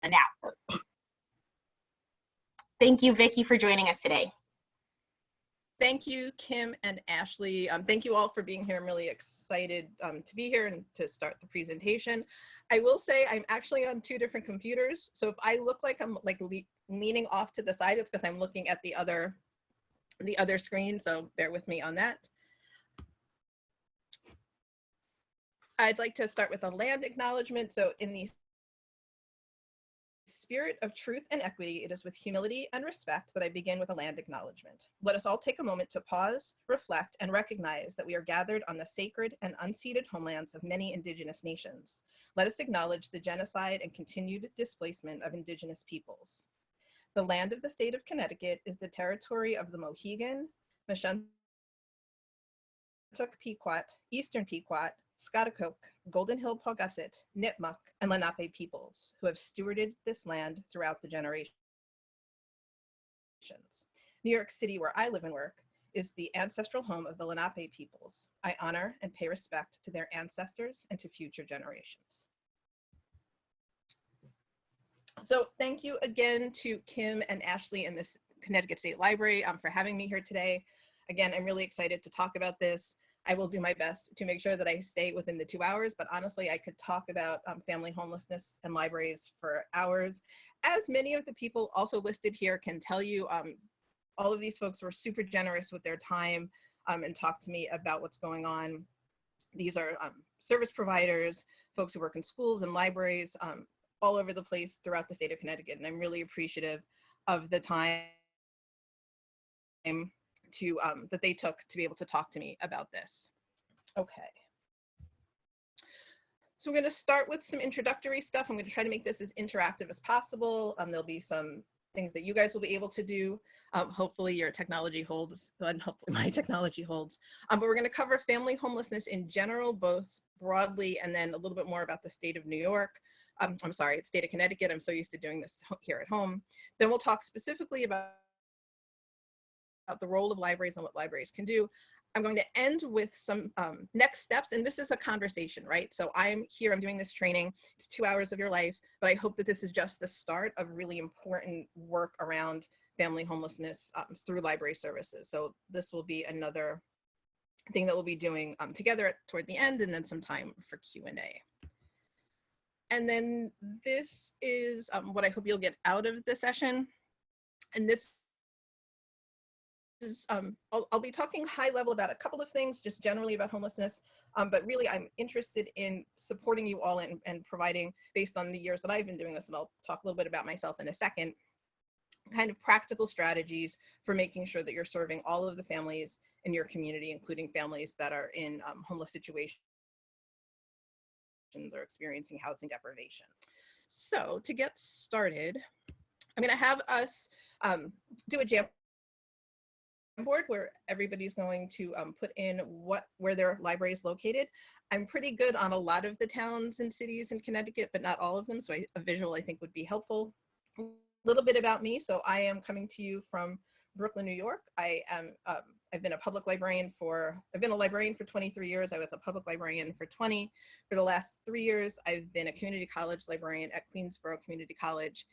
now. Thank you, Vicki, for joining us today. Thank you, Kim and Ashley. Thank you all for being here. I'm really excited to be here and to start the presentation. I will say I'm actually on 2 different computers. So if I look like I'm leaning off to the side, it's because I'm looking at the other screen. So bear with me on that. I'd like to start with a land acknowledgement. So in the spirit of truth and equity, it is with humility and respect that I begin with a land acknowledgement. Let us all take a moment to pause, reflect, and recognize that we are gathered on the sacred and unceded homelands of many Indigenous nations. Let us acknowledge the genocide and continued displacement of Indigenous peoples. The land of the state of Connecticut is the territory of the Mohegan, Mushuntuk Pequot, Eastern Pequot, Schaghticoke, Golden Hill Paugussett, Nipmuc, and Lenape peoples, who have stewarded this land throughout the generations. New York City, where I live and work, is the ancestral home of the Lenape peoples. I honor and pay respect to their ancestors and to future generations. So thank you again to Kim and Ashley in this Connecticut State Library for having me here today. Again, I'm really excited to talk about this. I will do my best to make sure that I stay within the 2 hours, but honestly, I could talk about family homelessness and libraries for hours. As many of the people also listed here can tell you, all of these folks were super generous with their time and talked to me about what's going on. These are service providers, folks who work in schools and libraries, all over the place throughout the state of Connecticut, and I'm really appreciative of the time that they took to be able to talk to me about this. Okay. So we're going to start with some introductory stuff. I'm going to try to make this as interactive as possible. There'll be some things that you guys will be able to do. Hopefully your technology holds, and hopefully my technology holds. But we're going to cover family homelessness in general, both broadly and then a little bit more about the state of New York. I'm sorry, it's state of Connecticut. I'm so used to doing this here at home. Then we'll talk specifically about the role of libraries and what libraries can do. I'm going to end with some next steps, and this is a conversation, right? So I'm here, I'm doing this training, it's 2 hours of your life, but I hope that this is just the start of really important work around family homelessness through library services. So this will be another thing that we'll be doing together toward the end, and then some time for Q&A. And then this is what I hope you'll get out of the session. And this is, I'll be talking high level about a couple of things, just generally about homelessness, but really I'm interested in supporting you all and providing, based on the years that I've been doing this, and I'll talk a little bit about myself in a second, kind of practical strategies for making sure that you're serving all of the families in your community, including families that are in homeless situations or experiencing housing deprivation. So to get started, I'm going to have us do a Jamboard where everybody's going to put in where their library is located. I'm pretty good on a lot of the towns and cities in Connecticut, but not all of them. So a visual I think would be helpful. A little bit about me. So I am coming to you from Brooklyn, New York. I've been a public librarian I've been a librarian for 23 years. I was a public librarian for 20. For the last 3 years, I've been a community college librarian at Queensborough Community College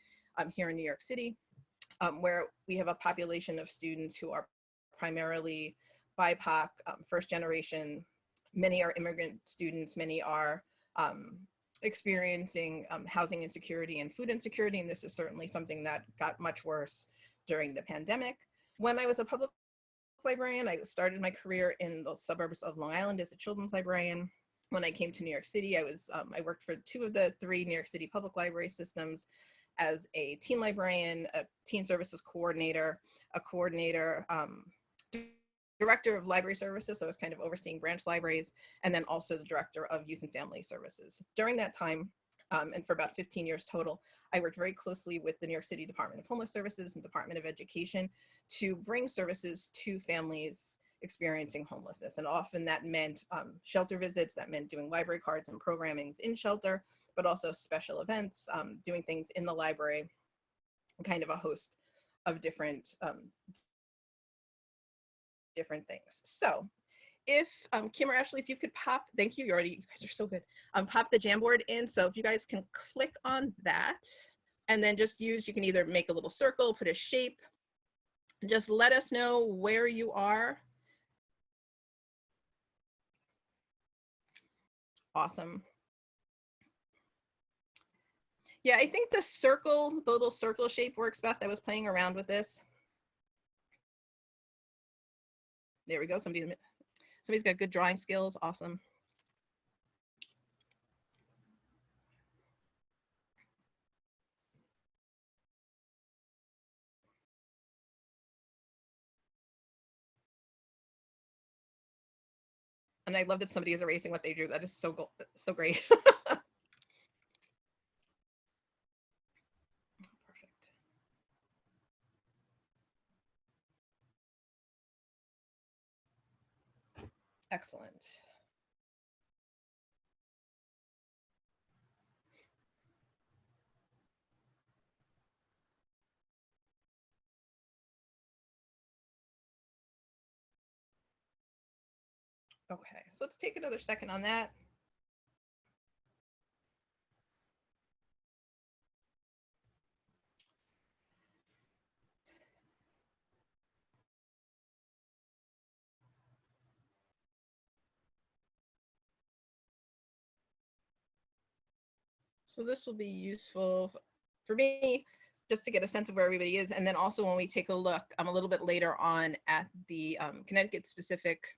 here in New York City, where we have a population of students who are primarily BIPOC, first generation. Many are immigrant students, many are experiencing housing insecurity and food insecurity, and this is certainly something that got much worse during the pandemic. When I was a public librarian, I started my career in the suburbs of Long Island as a children's librarian. When I came to New York City, I worked for 2 of the 3 New York City public library systems as a teen librarian, a teen services coordinator, a coordinator, director of library services, so I was kind of overseeing branch libraries, and then also the director of youth and family services. During that time, and for about 15 years total, I worked very closely with the New York City Department of Homeless Services and Department of Education to bring services to families experiencing homelessness. And often that meant shelter visits, that meant doing library cards and programmings in shelter, but also special events, doing things in the library, kind of a host of different things. So if Kim or Ashley, if you could pop, thank you, you guys are so good, pop the Jamboard in. So if you guys can click on that, And then just use, you can either make a little circle, put a shape, just let us know where you are. Awesome. Yeah, I think the circle, the little circle shape works best. I was playing around with this. There we go. Somebody's got good drawing skills. Awesome. And I love that somebody is erasing what they drew. That is so great. Perfect. Excellent. Okay, so let's take another second on that. So this will be useful for me just to get a sense of where everybody is. And then also when we take a look a little bit later on at the Connecticut specific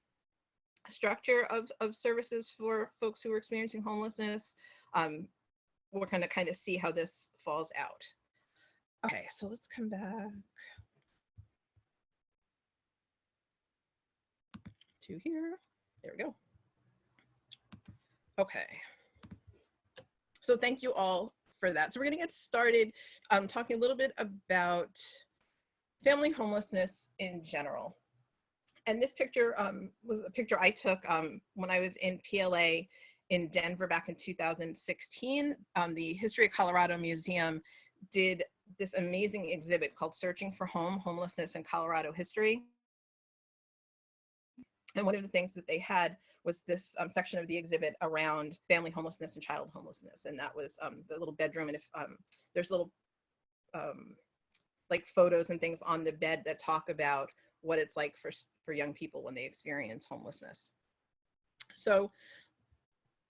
structure of services for folks who are experiencing homelessness, we're going to kind of see how this falls out. Okay, so let's come back to here. There we go. Okay. So thank you all for that. So we're going to get started talking a little bit about family homelessness in general. And this picture was a picture I took when I was in PLA in Denver back in 2016. The History of Colorado Museum did this amazing exhibit called Searching for Home, Homelessness in Colorado History. And one of the things that they had was this section of the exhibit around family homelessness and child homelessness. And that was the little bedroom. And if there's little like photos and things on the bed that talk about what it's like for young people when they experience homelessness. So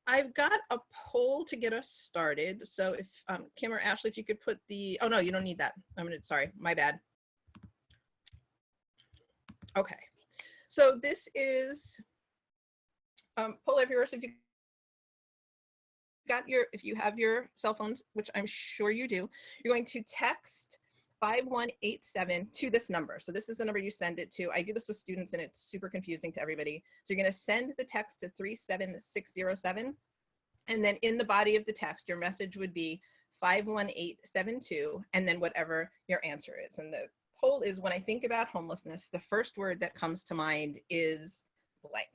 I've got a poll to get us started. So if Kim or Ashley, if you could put the, oh no, you don't need that. Sorry, my bad. Okay. So this is poll everywhere. So if you have your cell phones, which I'm sure you do, you're going to text 5187 to this number. So this is the number you send it to. I do this with students and it's super confusing to everybody. So you're going to send the text to 37607. And then in the body of the text, your message would be 51872, and then whatever your answer is. And the poll is, when I think about homelessness, the first word that comes to mind is blank.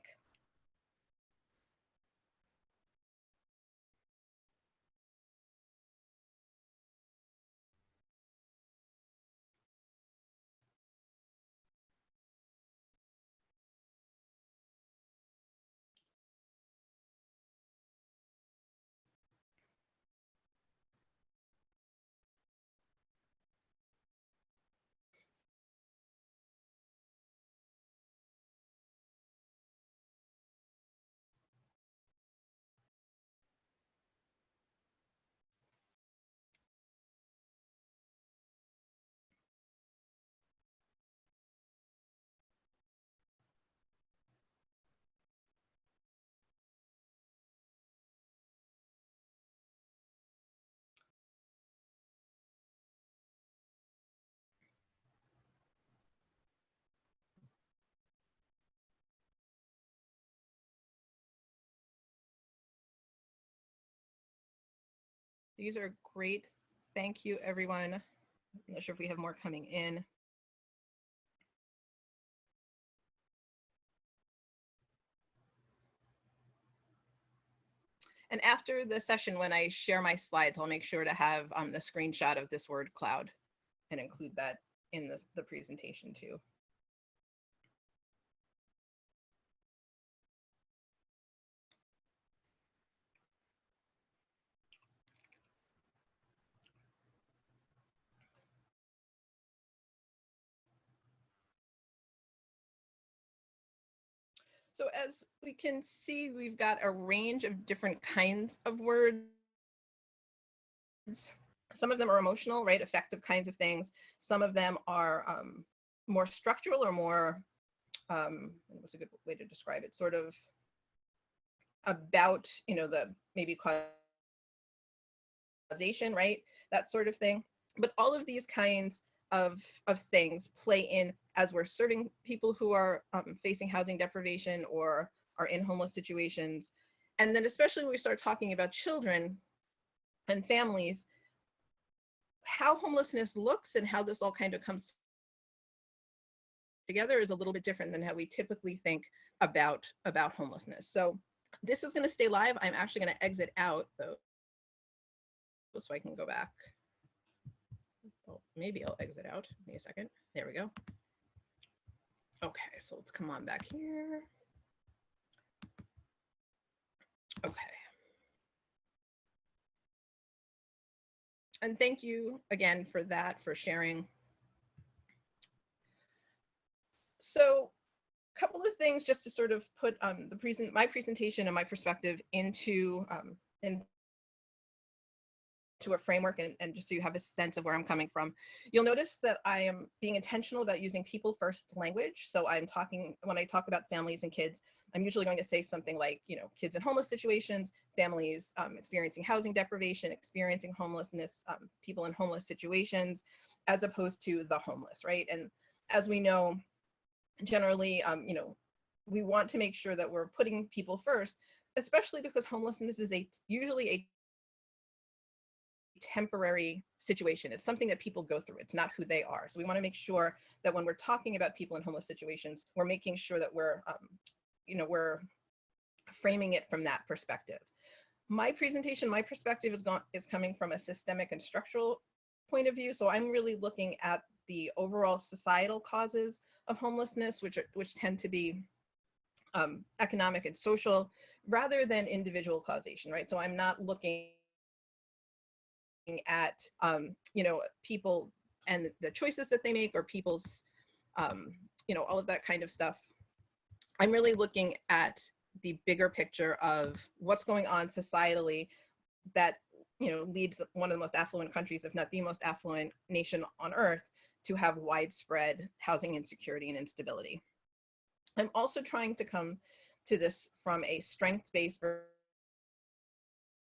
These are great. Thank you, everyone. I'm not sure if we have more coming in. And after the session, when I share my slides, I'll make sure to have the screenshot of this word cloud and include that in the presentation too. So as we can see, we've got a range of different kinds of words. Some of them are emotional, right? Affective kinds of things. Some of them are more structural or more, what's a good way to describe it? Sort of about, the maybe causation, right? That sort of thing. But all of these kinds of things play in as we're serving people who are facing housing deprivation or are in homeless situations. And then especially when we start talking about children and families, how homelessness looks and how this all kind of comes together is a little bit different than how we typically think about homelessness. So this is going to stay live. I'm actually going to exit out though, so I can go back. Well, maybe I'll exit out. Give me a second. There we go. Okay, so let's come on back here. Okay. And thank you again for that, for sharing. So a couple of things just to sort of put my presentation and my perspective into a framework and just so you have a sense of where I'm coming from. You'll notice that I am being intentional about using people first language. So I'm talking, when I talk about families and kids, I'm usually going to say something like, kids in homeless situations, families experiencing housing deprivation, experiencing homelessness, people in homeless situations, as opposed to the homeless, right? And as we know, generally, we want to make sure that we're putting people first, especially because homelessness is usually a temporary situation. It's something that people go through. It's not who they are. So we want to make sure that when we're talking about people in homeless situations, we're making sure that we're framing it from that perspective. My presentation, my perspective is coming from a systemic and structural point of view. So I'm really looking at the overall societal causes of homelessness, which tend to be economic and social, rather than individual causation, right? So I'm not looking at people and the choices that they make, or people's all of that kind of stuff. I'm really looking at the bigger picture of what's going on societally that leads one of the most affluent countries, if not the most affluent nation on earth, to have widespread housing insecurity and instability. I'm also trying to come to this from a strength-based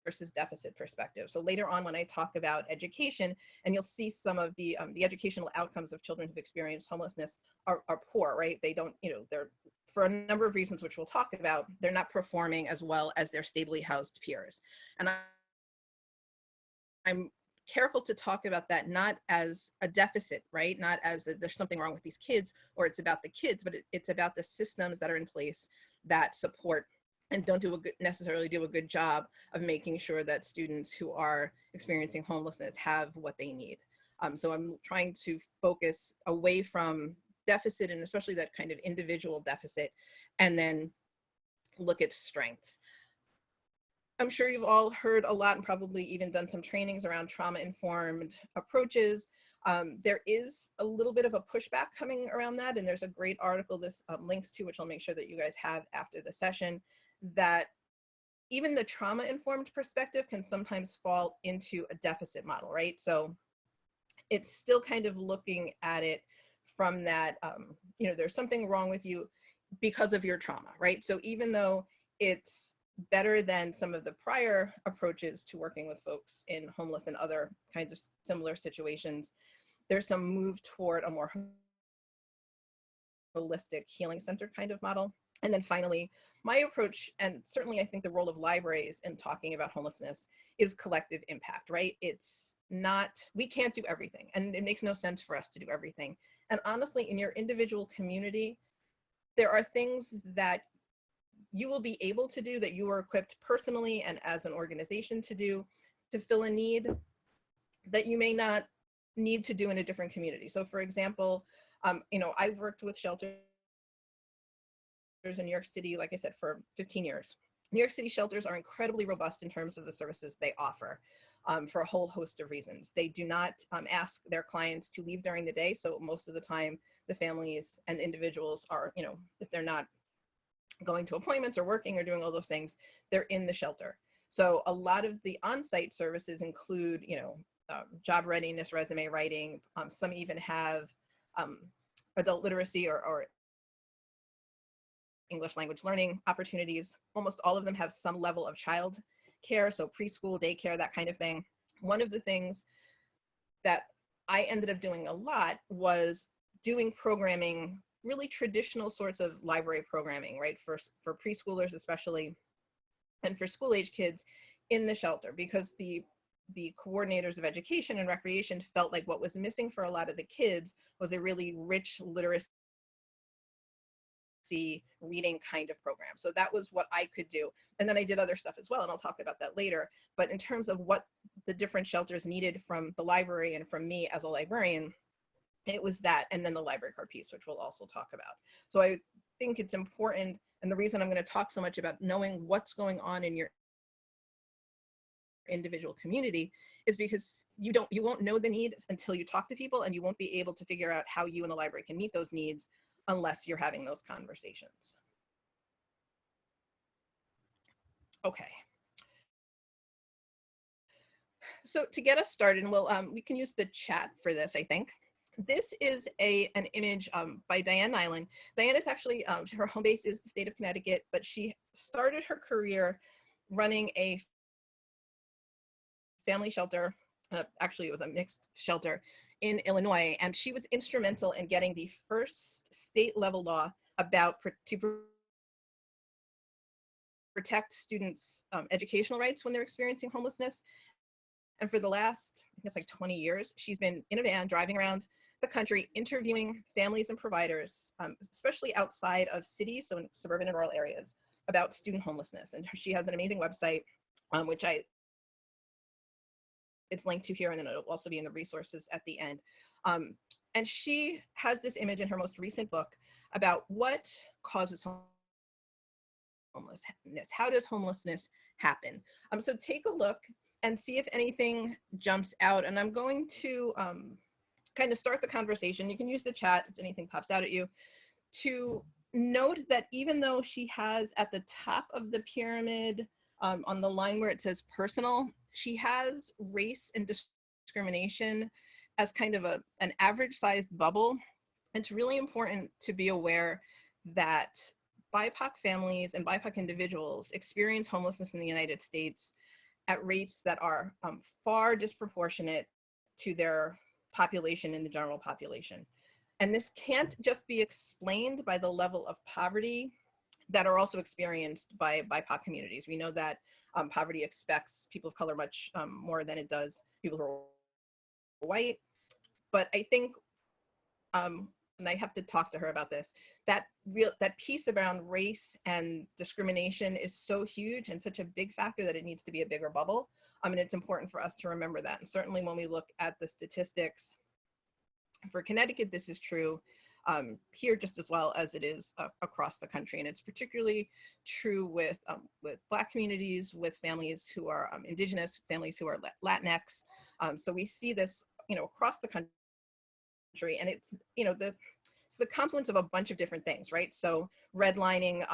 versus deficit perspective. So later on, when I talk about education, and you'll see some of the educational outcomes of children who've experienced homelessness are poor, right? They don't, they're, for a number of reasons, which we'll talk about, they're not performing as well as their stably housed peers. And I'm careful to talk about that not as a deficit, right? Not as there's something wrong with these kids, or it's about the kids, but it's about the systems that are in place that support and don't necessarily do a good job of making sure that students who are experiencing homelessness have what they need. So I'm trying to focus away from deficit, and especially that kind of individual deficit, and then look at strengths. I'm sure you've all heard a lot and probably even done some trainings around trauma-informed approaches. There is a little bit of a pushback coming around that, and there's a great article this links to, which I'll make sure that you guys have after the session, that even the trauma-informed perspective can sometimes fall into a deficit model, right? So it's still kind of looking at it from that, there's something wrong with you because of your trauma, right? So even though it's better than some of the prior approaches to working with folks in homeless and other kinds of similar situations, there's some move toward a more holistic healing center kind of model. And then finally, my approach, and certainly I think the role of libraries in talking about homelessness, is collective impact, right? It's not, we can't do everything, and it makes no sense for us to do everything. And honestly, in your individual community, there are things that you will be able to do, that you are equipped personally and as an organization to do, to fill a need that you may not need to do in a different community. So for example, I've worked with shelters in New York City, like I said, for 15 years. New York City shelters are incredibly robust in terms of the services they offer, for a whole host of reasons. They do not ask their clients to leave during the day. So most of the time, the families and individuals are, if they're not going to appointments or working or doing all those things, they're in the shelter. So a lot of the on-site services include, job readiness, resume writing. Some even have adult literacy or English language learning opportunities. Almost all of them have some level of child care, so preschool, daycare, that kind of thing. One of the things that I ended up doing a lot was doing programming, really traditional sorts of library programming, right, for preschoolers especially, and for school age kids in the shelter, because the coordinators of education and recreation felt like what was missing for a lot of the kids was a really rich literacy reading kind of program. So that was what I could do. And then I did other stuff as well, and I'll talk about that later. But in terms of what the different shelters needed from the library and from me as a librarian, it was that, and then the library card piece, which we'll also talk about. So I think it's important, and the reason I'm going to talk so much about knowing what's going on in your individual community is because you won't know the need until you talk to people, and you won't be able to figure out how you and the library can meet those needs unless you're having those conversations. Okay. So to get us started, and we can use the chat for this, I think. This is an image by Diane Nyland. Diane is actually, her home base is the state of Connecticut, but she started her career running a family shelter. Actually, it was a mixed shelter in Illinois, and she was instrumental in getting the first state level law to protect students' educational rights when they're experiencing homelessness. And for the last, I guess, like 20 years, she's been in a van driving around the country interviewing families and providers, especially outside of cities, so in suburban and rural areas, about student homelessness. And she has an amazing website, which it's linked to here, and then it'll also be in the resources at the end. And she has this image in her most recent book about what causes homelessness. How does homelessness happen? So take a look and see if anything jumps out. And I'm going to kind of start the conversation. You can use the chat if anything pops out at you, to note that even though she has at the top of the pyramid, on the line where it says personal, she has race and discrimination as kind of an average sized bubble. It's really important to be aware that BIPOC families and BIPOC individuals experience homelessness in the United States at rates that are far disproportionate to their population in the general population. And this can't just be explained by the level of poverty that are also experienced by BIPOC communities. We know that poverty affects people of color much more than it does people who are white. But I think, and I have to talk to her about this, that piece around race and discrimination is so huge and such a big factor that it needs to be a bigger bubble. And it's important for us to remember that. And certainly when we look at the statistics for Connecticut, this is true here just as well as it is across the country. And it's particularly true with Black communities, with families who are Indigenous, families who are Latinx. So we see this, across the country. And it's, it's the confluence of a bunch of different things, right? So redlining,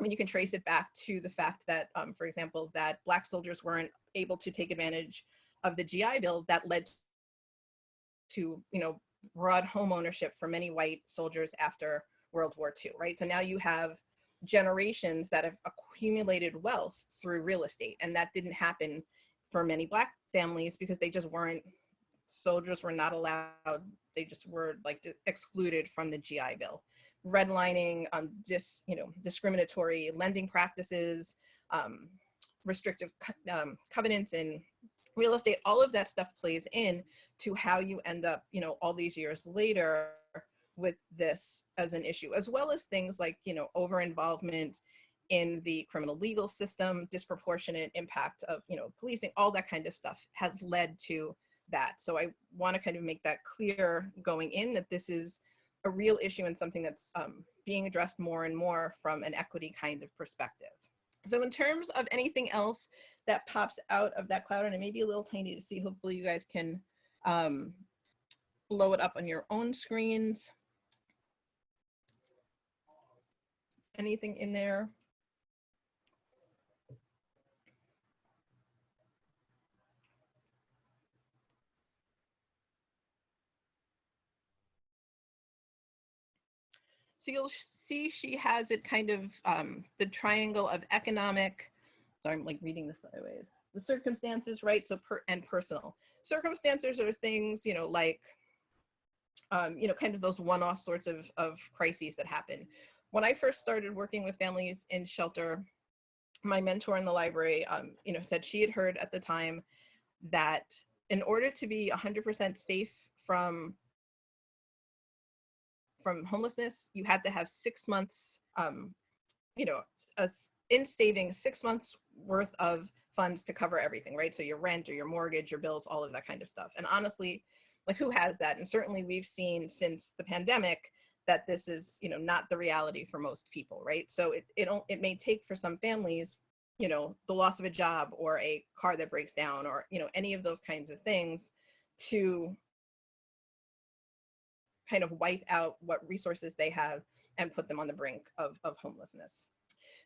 you can trace it back to the fact that, for example, that Black soldiers weren't able to take advantage of the GI Bill that led to, broad home ownership for many white soldiers after World War II, right? So now you have generations that have accumulated wealth through real estate, and that didn't happen for many Black families because they just weren't, soldiers were not allowed, they just were excluded from the GI Bill. Redlining, discriminatory lending practices, restrictive covenants in real estate, all of that stuff plays in to how you end up, all these years later with this as an issue, as well as things like, over-involvement in the criminal legal system, disproportionate impact of, policing, all that kind of stuff has led to that. So I want to kind of make that clear going in, that this is a real issue and something that's being addressed more and more from an equity kind of perspective. So in terms of anything else that pops out of that cloud, and it may be a little tiny to see, hopefully you guys can blow it up on your own screens. anything in there? So you'll see she has it kind of the triangle of economic, sorry, I'm like reading this sideways, the circumstances, right? So and personal. Circumstances are things, you know, like, you know, kind of those one-off sorts of crises that happen. When I first started working with families in shelter, my mentor in the library, you know, said she had heard at the time that in order to be 100% safe from homelessness, you had to have 6 months, you know, in savings, 6 months worth of funds to cover everything, right? So your rent or your mortgage, your bills, all of that kind of stuff. And honestly, like, who has that? And certainly we've seen since the pandemic that this is, you know, not the reality for most people, right? So it may take for some families, you know, the loss of a job or a car that breaks down or, you know, any of those kinds of things to kind of wipe out what resources they have and put them on the brink of homelessness.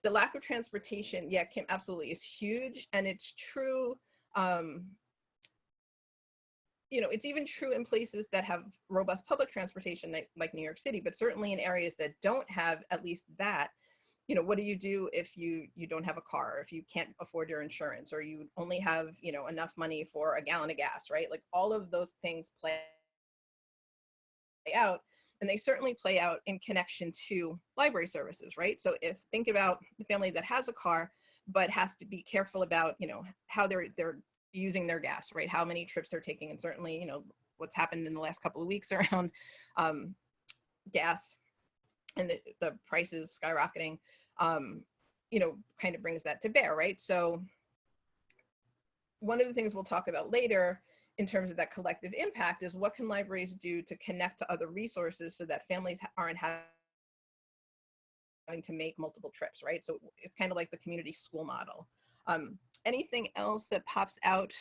The lack of transportation, yeah, Kim, absolutely, is huge. And it's true, you know, it's even true in places that have robust public transportation, like New York City, but certainly in areas that don't have at least that, you know, what do you do if you don't have a car, or if you can't afford your insurance, or you only have, you know, enough money for a gallon of gas, right? Like, all of those things play out, and they certainly play out in connection to library services, right? So think about the family that has a car but has to be careful about, you know, how they're using their gas, right? How many trips they're taking, and certainly, you know, what's happened in the last couple of weeks around gas and the prices skyrocketing, you know, kind of brings that to bear, right? So one of the things we'll talk about later in terms of that collective impact is what can libraries do to connect to other resources so that families aren't having to make multiple trips, right? So it's kind of like the community school model. Anything else that pops out?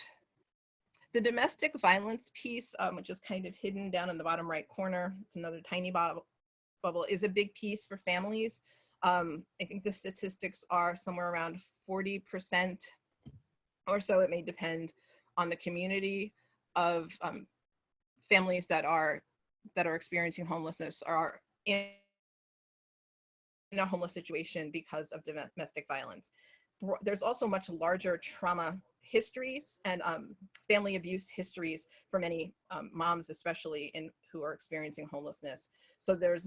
The domestic violence piece, which is kind of hidden down in the bottom right corner, it's another tiny bubble, is a big piece for families. I think the statistics are somewhere around 40% or so, it may depend on the community, of families that are experiencing homelessness are in a homeless situation because of domestic violence. There's also much larger trauma histories and family abuse histories for many moms, especially who are experiencing homelessness. So there's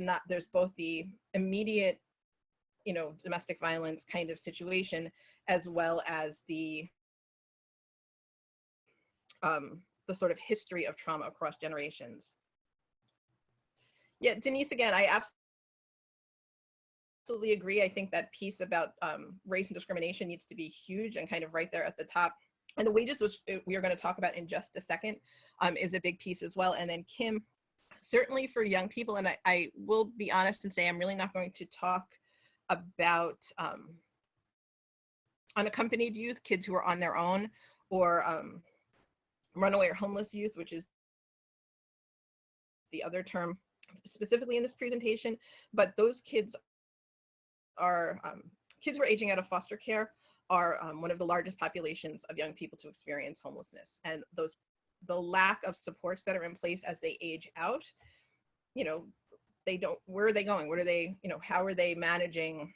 both the immediate, you know, domestic violence kind of situation, as well as the sort of history of trauma across generations. Yeah, Denise, again, I absolutely agree. I think that piece about race and discrimination needs to be huge and kind of right there at the top. And the wages, which we are going to talk about in just a second, is a big piece as well. And then Kim, certainly for young people, and I will be honest and say I'm really not going to talk about unaccompanied youth, kids who are on their own, or runaway or homeless youth, which is the other term specifically in this presentation. But those kids are kids who are aging out of foster care are one of the largest populations of young people to experience homelessness. And the lack of supports that are in place as they age out, you know, where are they going? What are they, you know, how are they managing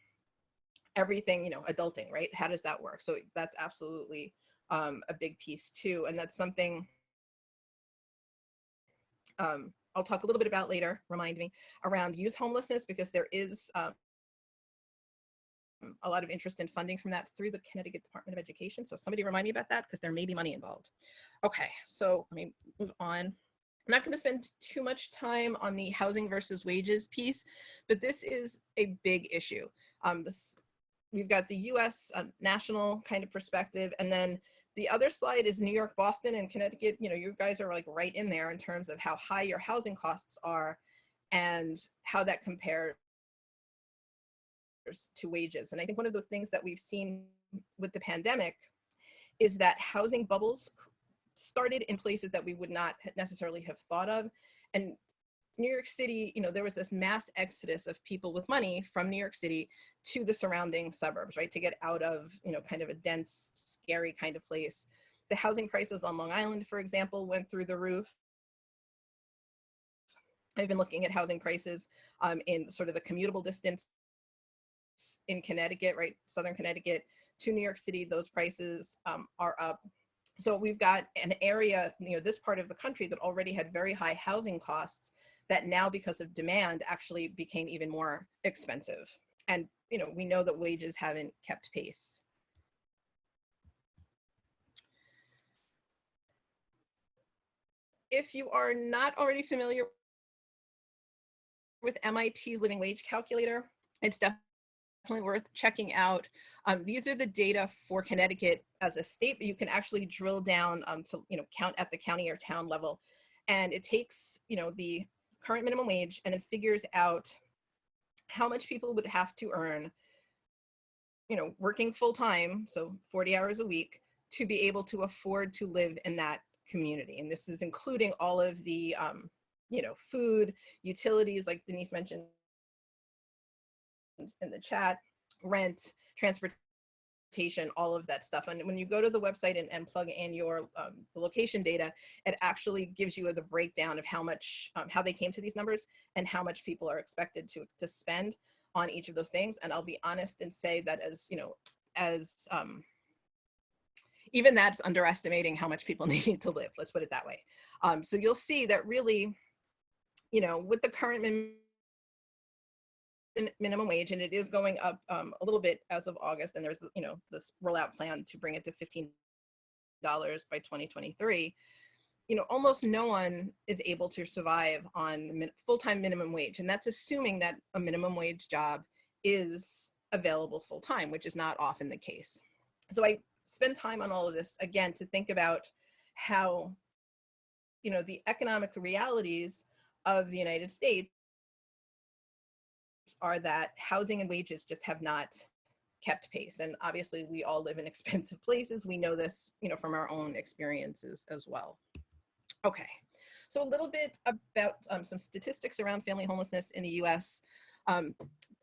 everything, you know, adulting, right? How does that work? So that's absolutely a big piece too. And that's something I'll talk a little bit about later, remind me, around youth homelessness, because there is a lot of interest in funding from that through the Connecticut Department of Education. So somebody remind me about that, because there may be money involved. Okay, so let me move on. I'm not going to spend too much time on the housing versus wages piece, but this is a big issue. We've got the US national kind of perspective, and then the other slide is New York, Boston, and Connecticut. You know, you guys are like right in there in terms of how high your housing costs are and how that compares to wages. And I think one of the things that we've seen with the pandemic is that housing bubbles started in places that we would not necessarily have thought of. And New York City, there was this mass exodus of people with money from New York City to the surrounding suburbs, right? To get out of, kind of a dense, scary kind of place. The housing prices on Long Island, for example, went through the roof. I've been looking at housing prices in sort of the commutable distance in Connecticut, right? Southern Connecticut to New York City, those prices are up. So we've got an area, this part of the country that already had very high housing costs that now, because of demand, actually became even more expensive. And, we know that wages haven't kept pace. If you are not already familiar with MIT's living wage calculator, it's definitely worth checking out. These are the data for Connecticut as a state, but you can actually drill down to count at the county or town level, and it takes the current minimum wage and then figures out how much people would have to earn, working full time, so 40 hours a week, to be able to afford to live in that community. And this is including all of the food, utilities, like Denise mentioned in the chat, rent, transportation, all of that stuff. And when you go to the website and plug in your location data, it actually gives you the breakdown of how much, how they came to these numbers and how much people are expected to spend on each of those things. And I'll be honest and say that even that's underestimating how much people need to live, let's put it that way. So you'll see that really, with the current minimum wage, and it is going up a little bit as of August, and there's this rollout plan to bring it to $15 by 2023. Almost no one is able to survive on full-time minimum wage, and that's assuming that a minimum wage job is available full-time, which is not often the case. So I spend time on all of this again to think about how the economic realities of the United States are that housing and wages just have not kept pace. And obviously we all live in expensive places. We know this, from our own experiences as well. Okay, so a little bit about some statistics around family homelessness in the US.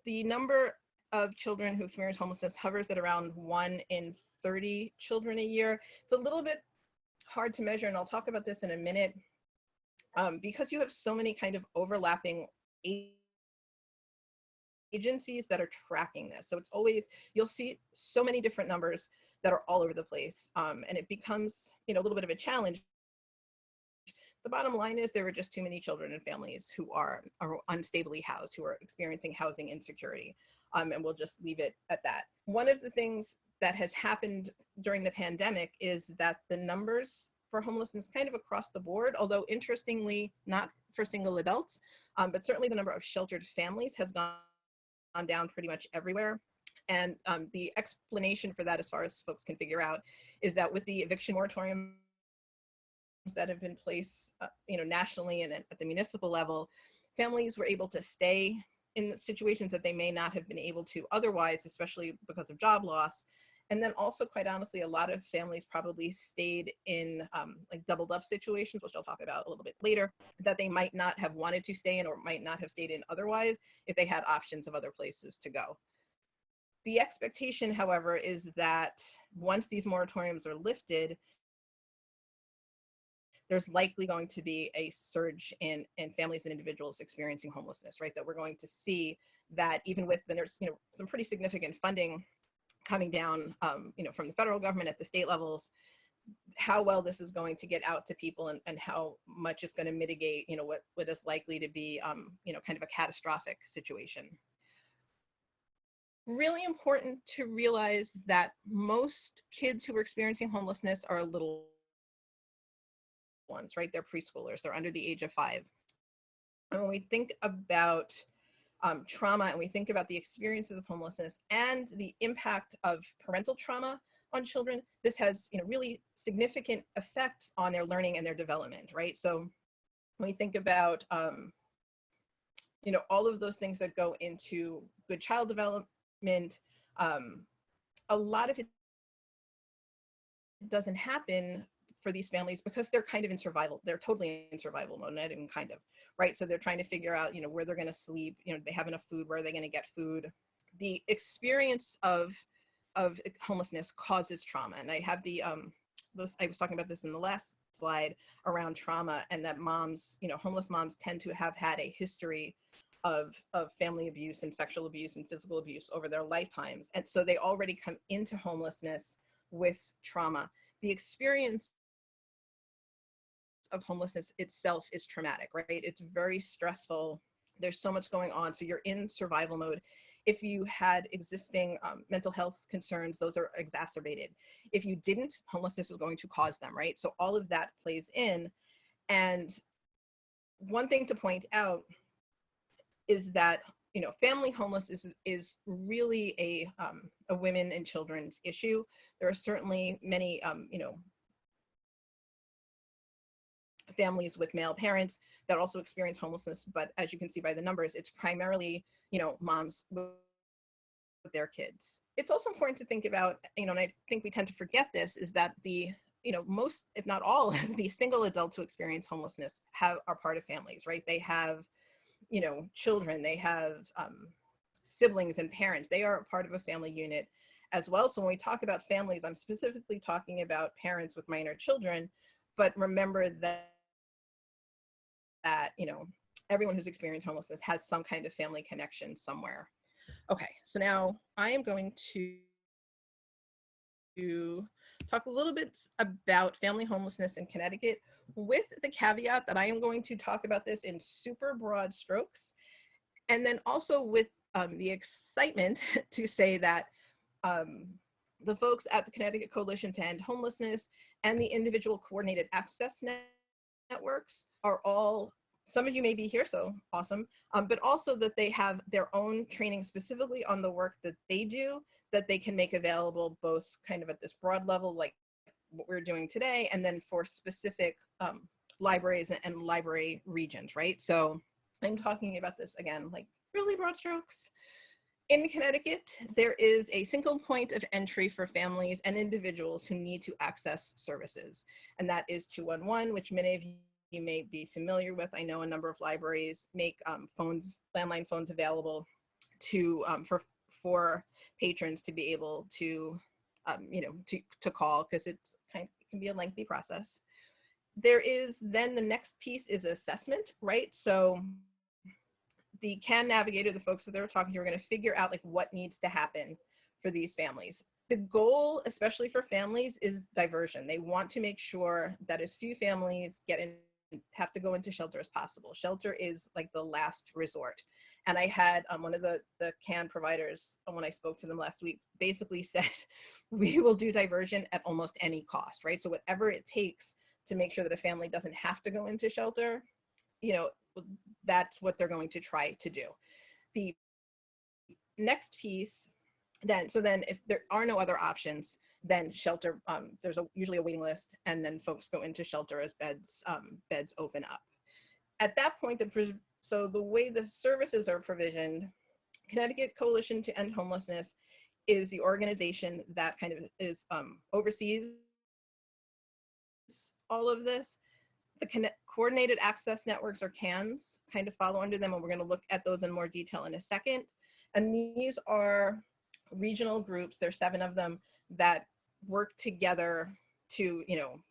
The number of children who experience homelessness hovers at around 1 in 30 children a year. It's a little bit hard to measure, and I'll talk about this in a minute, because you have so many kind of overlapping agencies that are tracking this. So it's always, you'll see so many different numbers that are all over the place, and it becomes a little bit of a challenge. The bottom line is there are just too many children and families who are unstably housed, who are experiencing housing insecurity, and we'll just leave it at that. One of the things that has happened during the pandemic is that the numbers for homelessness kind of across the board, although interestingly not for single adults, but certainly the number of sheltered families has gone down pretty much everywhere. And the explanation for that, as far as folks can figure out, is that with the eviction moratorium that have been in place, nationally and at the municipal level, families were able to stay in situations that they may not have been able to otherwise, especially because of job loss. And then also, quite honestly, a lot of families probably stayed in like doubled up situations, which I'll talk about a little bit later, that they might not have wanted to stay in or might not have stayed in otherwise if they had options of other places to go. The expectation, however, is that once these moratoriums are lifted, there's likely going to be a surge in families and individuals experiencing homelessness, right? That we're going to see that even with, there's some pretty significant funding coming down, from the federal government at the state levels, how well this is going to get out to people and how much it's going to mitigate, what is likely to be, kind of a catastrophic situation. Really important to realize that most kids who are experiencing homelessness are little ones, right? They're preschoolers, they're under the age of 5. And when we think about trauma and we think about the experiences of homelessness and the impact of parental trauma on children, this has really significant effects on their learning and their development, right? So when we think about all of those things that go into good child development, a lot of it doesn't happen for these families because they're kind of in survival. They're totally in survival mode, not even kind of, right? So they're trying to figure out, where they're going to sleep, they have enough food, where are they going to get food? The experience of homelessness causes trauma. And I have I was talking about this in the last slide around trauma, and that moms, homeless moms tend to have had a history of family abuse and sexual abuse and physical abuse over their lifetimes. And so they already come into homelessness with trauma. The experience of homelessness itself is traumatic, right? It's very stressful. There's so much going on. So you're in survival mode. If you had existing mental health concerns, those are exacerbated. If you didn't, homelessness is going to cause them, right? So all of that plays in. And one thing to point out is that, family homelessness is really a women and children's issue. There are certainly many, families with male parents that also experience homelessness, but as you can see by the numbers, it's primarily, moms with their kids. It's also important to think about, and I think we tend to forget this, is that the, most, if not all of the single adults who experience homelessness are part of families, right? They have, children, they have siblings and parents. They are part of a family unit as well. So when we talk about families, I'm specifically talking about parents with minor children, but remember that everyone who's experienced homelessness has some kind of family connection somewhere. Okay, so now I am going to talk a little bit about family homelessness in Connecticut, with the caveat that I am going to talk about this in super broad strokes, and then also with the excitement to say that the folks at the Connecticut Coalition to End Homelessness and the individual coordinated access networks are all, some of you may be here, so awesome, but also that they have their own training specifically on the work that they do, that they can make available both kind of at this broad level, like what we're doing today, and then for specific libraries and library regions, right? So I'm talking about this again, like really broad strokes. In Connecticut, there is a single point of entry for families and individuals who need to access services, and that is 211, which many of you may be familiar with. I know a number of libraries make landline phones available to for patrons to be able to to call, because it can be a lengthy process. There is then the next piece is assessment, right? So the CAN navigator, the folks that they're talking to, are going to figure out like what needs to happen for these families. The goal, especially for families, is diversion. They want to make sure that as few families have to go into shelter as possible. Shelter is like the last resort. And I had one of the CAN providers, when I spoke to them last week, basically said, we will do diversion at almost any cost, right? So whatever it takes to make sure that a family doesn't have to go into shelter, that's what they're going to try to do. The next piece, then if there are no other options, then shelter, there's usually a waiting list, and then folks go into shelter as beds open up. At that point, so the way the services are provisioned, Connecticut Coalition to End Homelessness is the organization that kind of is oversees all of this. The coordinated access networks, or CANs, kind of follow under them, and we're going to look at those in more detail in a second. And these are regional groups, there's 7 of them, that work together to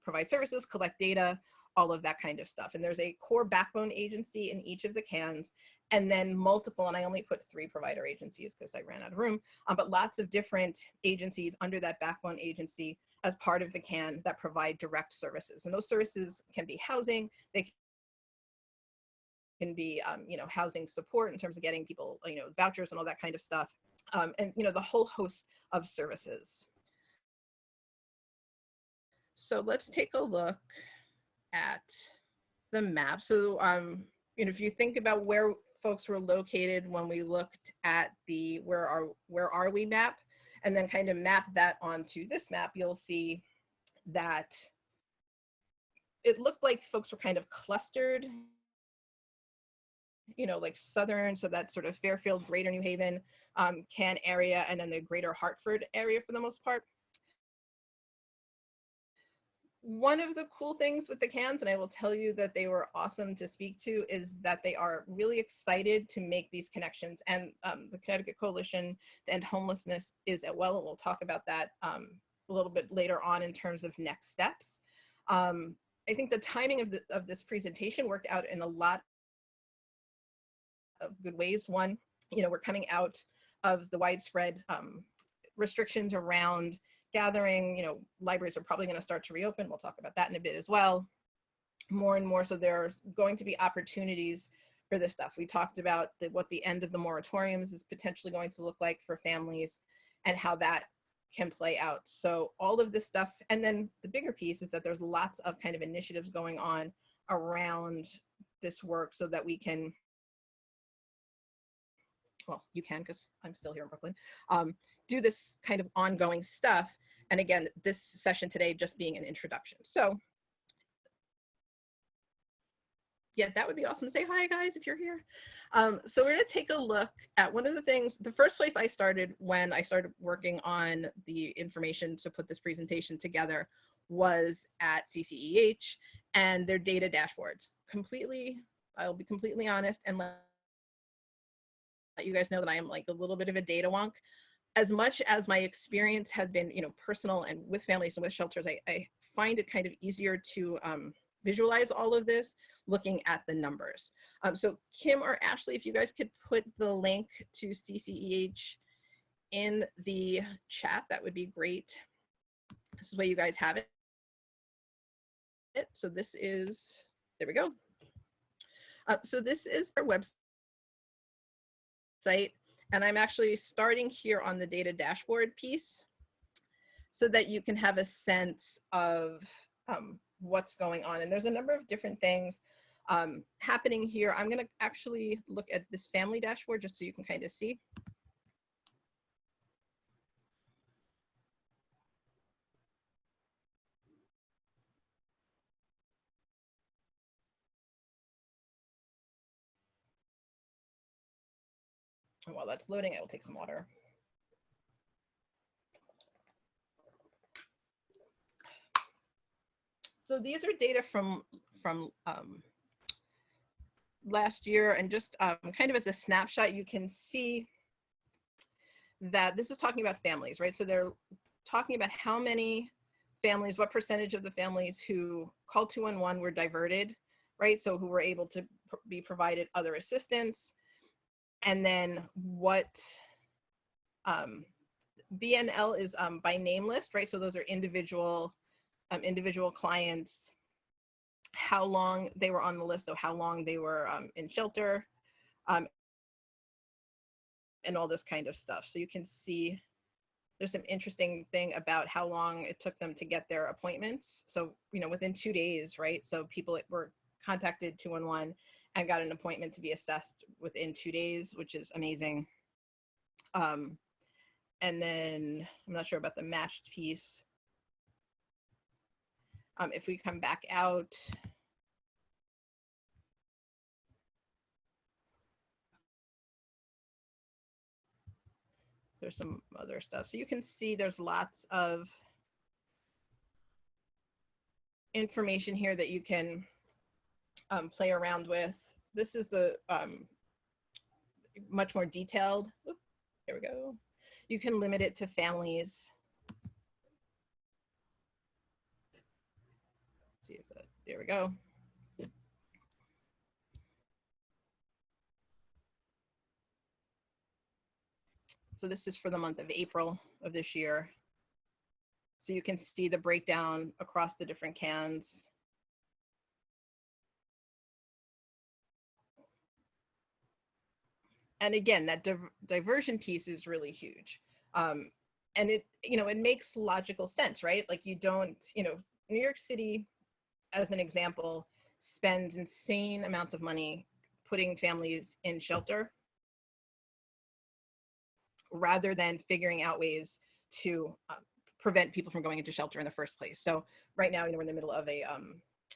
provide services, collect data, all of that kind of stuff. And there's a core backbone agency in each of the CANs, and then multiple, and I only put 3 provider agencies because I ran out of room, but lots of different agencies under that backbone agency as part of the CAN that provide direct services. And those services can be housing, they can be housing support in terms of getting people vouchers and all that kind of stuff, and the whole host of services. So let's take a look at the map. So if you think about where folks were located when we looked at the where are we map, and then kind of map that onto this map, you'll see that it looked like folks were kind of clustered, like southern, so that sort of Fairfield, Greater New Haven, CAN area, and then the Greater Hartford area for the most part. One of the cool things with the cans, and I will tell you that they were awesome to speak to, is that they are really excited to make these connections. And the Connecticut Coalition to End Homelessness is at well, and we'll talk about that a little bit later on in terms of next steps. I think the timing of this presentation worked out in a lot of good ways. One, we're coming out of the widespread restrictions around gathering. Libraries are probably going to start to reopen. We'll talk about that in a bit as well. More and more, so there's going to be opportunities for this stuff. We talked about what the end of the moratoriums is potentially going to look like for families and how that can play out. So all of this stuff, and then the bigger piece is that there's lots of kind of initiatives going on around this work so that we can, well, you can, because I'm still here in Brooklyn, do this kind of ongoing stuff. And again, this session today just being an introduction. So yeah, that would be awesome. Say hi, guys, if you're here. So we're going to take a look at one of the things, the first place I started when I started working on the information to put this presentation together was at CCEH and their data dashboards. I'll be completely honest and let you guys know that I am like a little bit of a data wonk. As much as my experience has been, personal and with families and with shelters, I find it kind of easier to visualize all of this looking at the numbers. So Kim or Ashley, if you guys could put the link to CCEH in the chat, that would be great. This is where you guys have it. So this is, there we go. So this is our website, and I'm actually starting here on the data dashboard piece so that you can have a sense of what's going on. And there's a number of different things happening here. I'm going to actually look at this family dashboard just so you can kind of see. And while that's loading, I will take some water. So these are data from last year, and just kind of as a snapshot, you can see that this is talking about families, right? So they're talking about how many families, what percentage of the families who called 211 were diverted, right? So who were able to be provided other assistance, and then what BNL is by name list, right? So those are individual clients, how long they were on the list, so how long they were in shelter, and all this kind of stuff. So you can see there's some interesting thing about how long it took them to get their appointments. So, within 2 days, right? So people were contacted 211 and got an appointment to be assessed within 2 days, which is amazing. And then I'm not sure about the matched piece. If we come back out, there's some other stuff. So you can see there's lots of information here that you can play around with. This is the much more detailed. Oop, there we go. You can limit it to families. See if that, there we go. So this is for the month of April of this year. So you can see the breakdown across the different cans. And again, that diversion piece is really huge. And it, it makes logical sense, right? Like you don't, New York City, as an example, spends insane amounts of money putting families in shelter rather than figuring out ways to prevent people from going into shelter in the first place. So right now, we're in the middle of a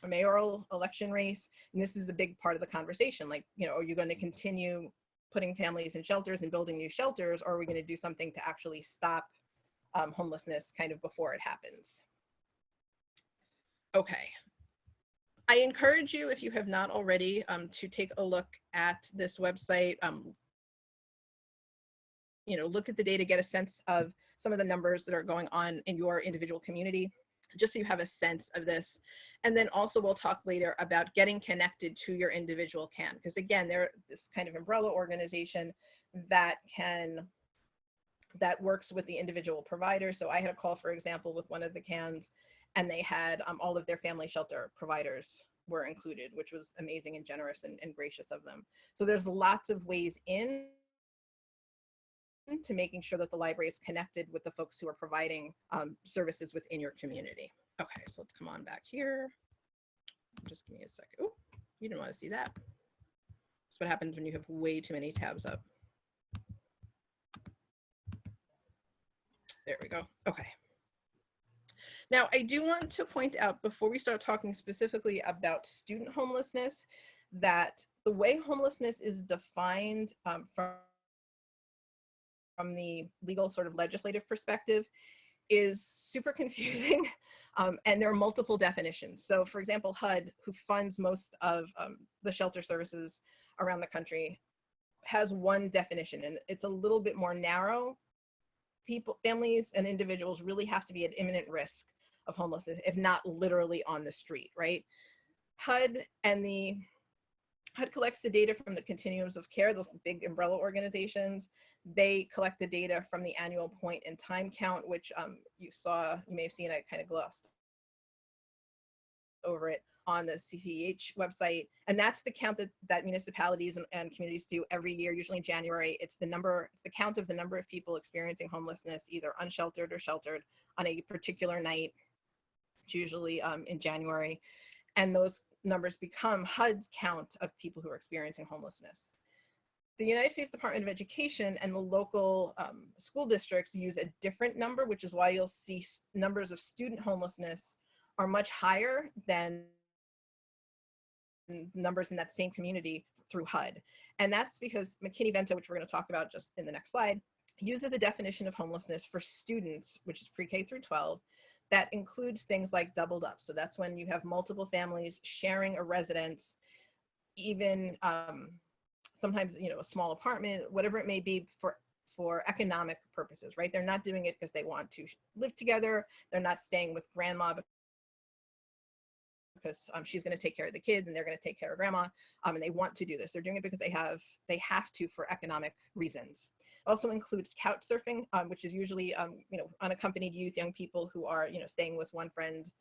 mayoral election race, and this is a big part of the conversation. Like, are you going to continue putting families in shelters and building new shelters, or are we going to do something to actually stop homelessness kind of before it happens? Okay. I encourage you, if you have not already, to take a look at this website. Look at the data, get a sense of some of the numbers that are going on in your individual community, just so you have a sense of this. And then also we'll talk later about getting connected to your individual CAN, because again, they're this kind of umbrella organization that works with the individual provider. So I had a call, for example, with one of the CANs, and they had all of their family shelter providers were included, which was amazing and generous and gracious of them. So there's lots of ways in to making sure that the library is connected with the folks who are providing services within your community. Okay, so let's come on back here. Just give me a second. Oh, you didn't want to see that. That's what happens when you have way too many tabs up. There we go. Okay. Now, I do want to point out, before we start talking specifically about student homelessness, that the way homelessness is defined from the legal sort of legislative perspective is super confusing. And there are multiple definitions. So for example, HUD, who funds most of the shelter services around the country, has one definition, and it's a little bit more narrow. Families and individuals really have to be at imminent risk of homelessness, if not literally on the street, right? HUD collects the data from the continuums of care, those big umbrella organizations. They collect the data from the annual point in time count, which you may have seen, I kind of glossed over it on the CCH website. And that's the count that municipalities and communities do every year, usually in January. It's the count of the number of people experiencing homelessness, either unsheltered or sheltered, on a particular night. It's usually in January. And those numbers become HUD's count of people who are experiencing homelessness. The United States Department of Education and the local school districts use a different number, which is why you'll see numbers of student homelessness are much higher than numbers in that same community through HUD. And that's because McKinneyVento, which we're going to talk about just in the next slide, uses a definition of homelessness for students, which is pre-K through 12, that includes things like doubled up. So that's when you have multiple families sharing a residence, even sometimes, a small apartment, whatever it may be, for economic purposes, right? They're not doing it because they want to live together. They're not staying with grandma because she's going to take care of the kids and they're going to take care of grandma, and they want to do this. They're doing it because they have to for economic reasons. Also includes couch surfing, which is usually unaccompanied youth, young people who are staying with one friend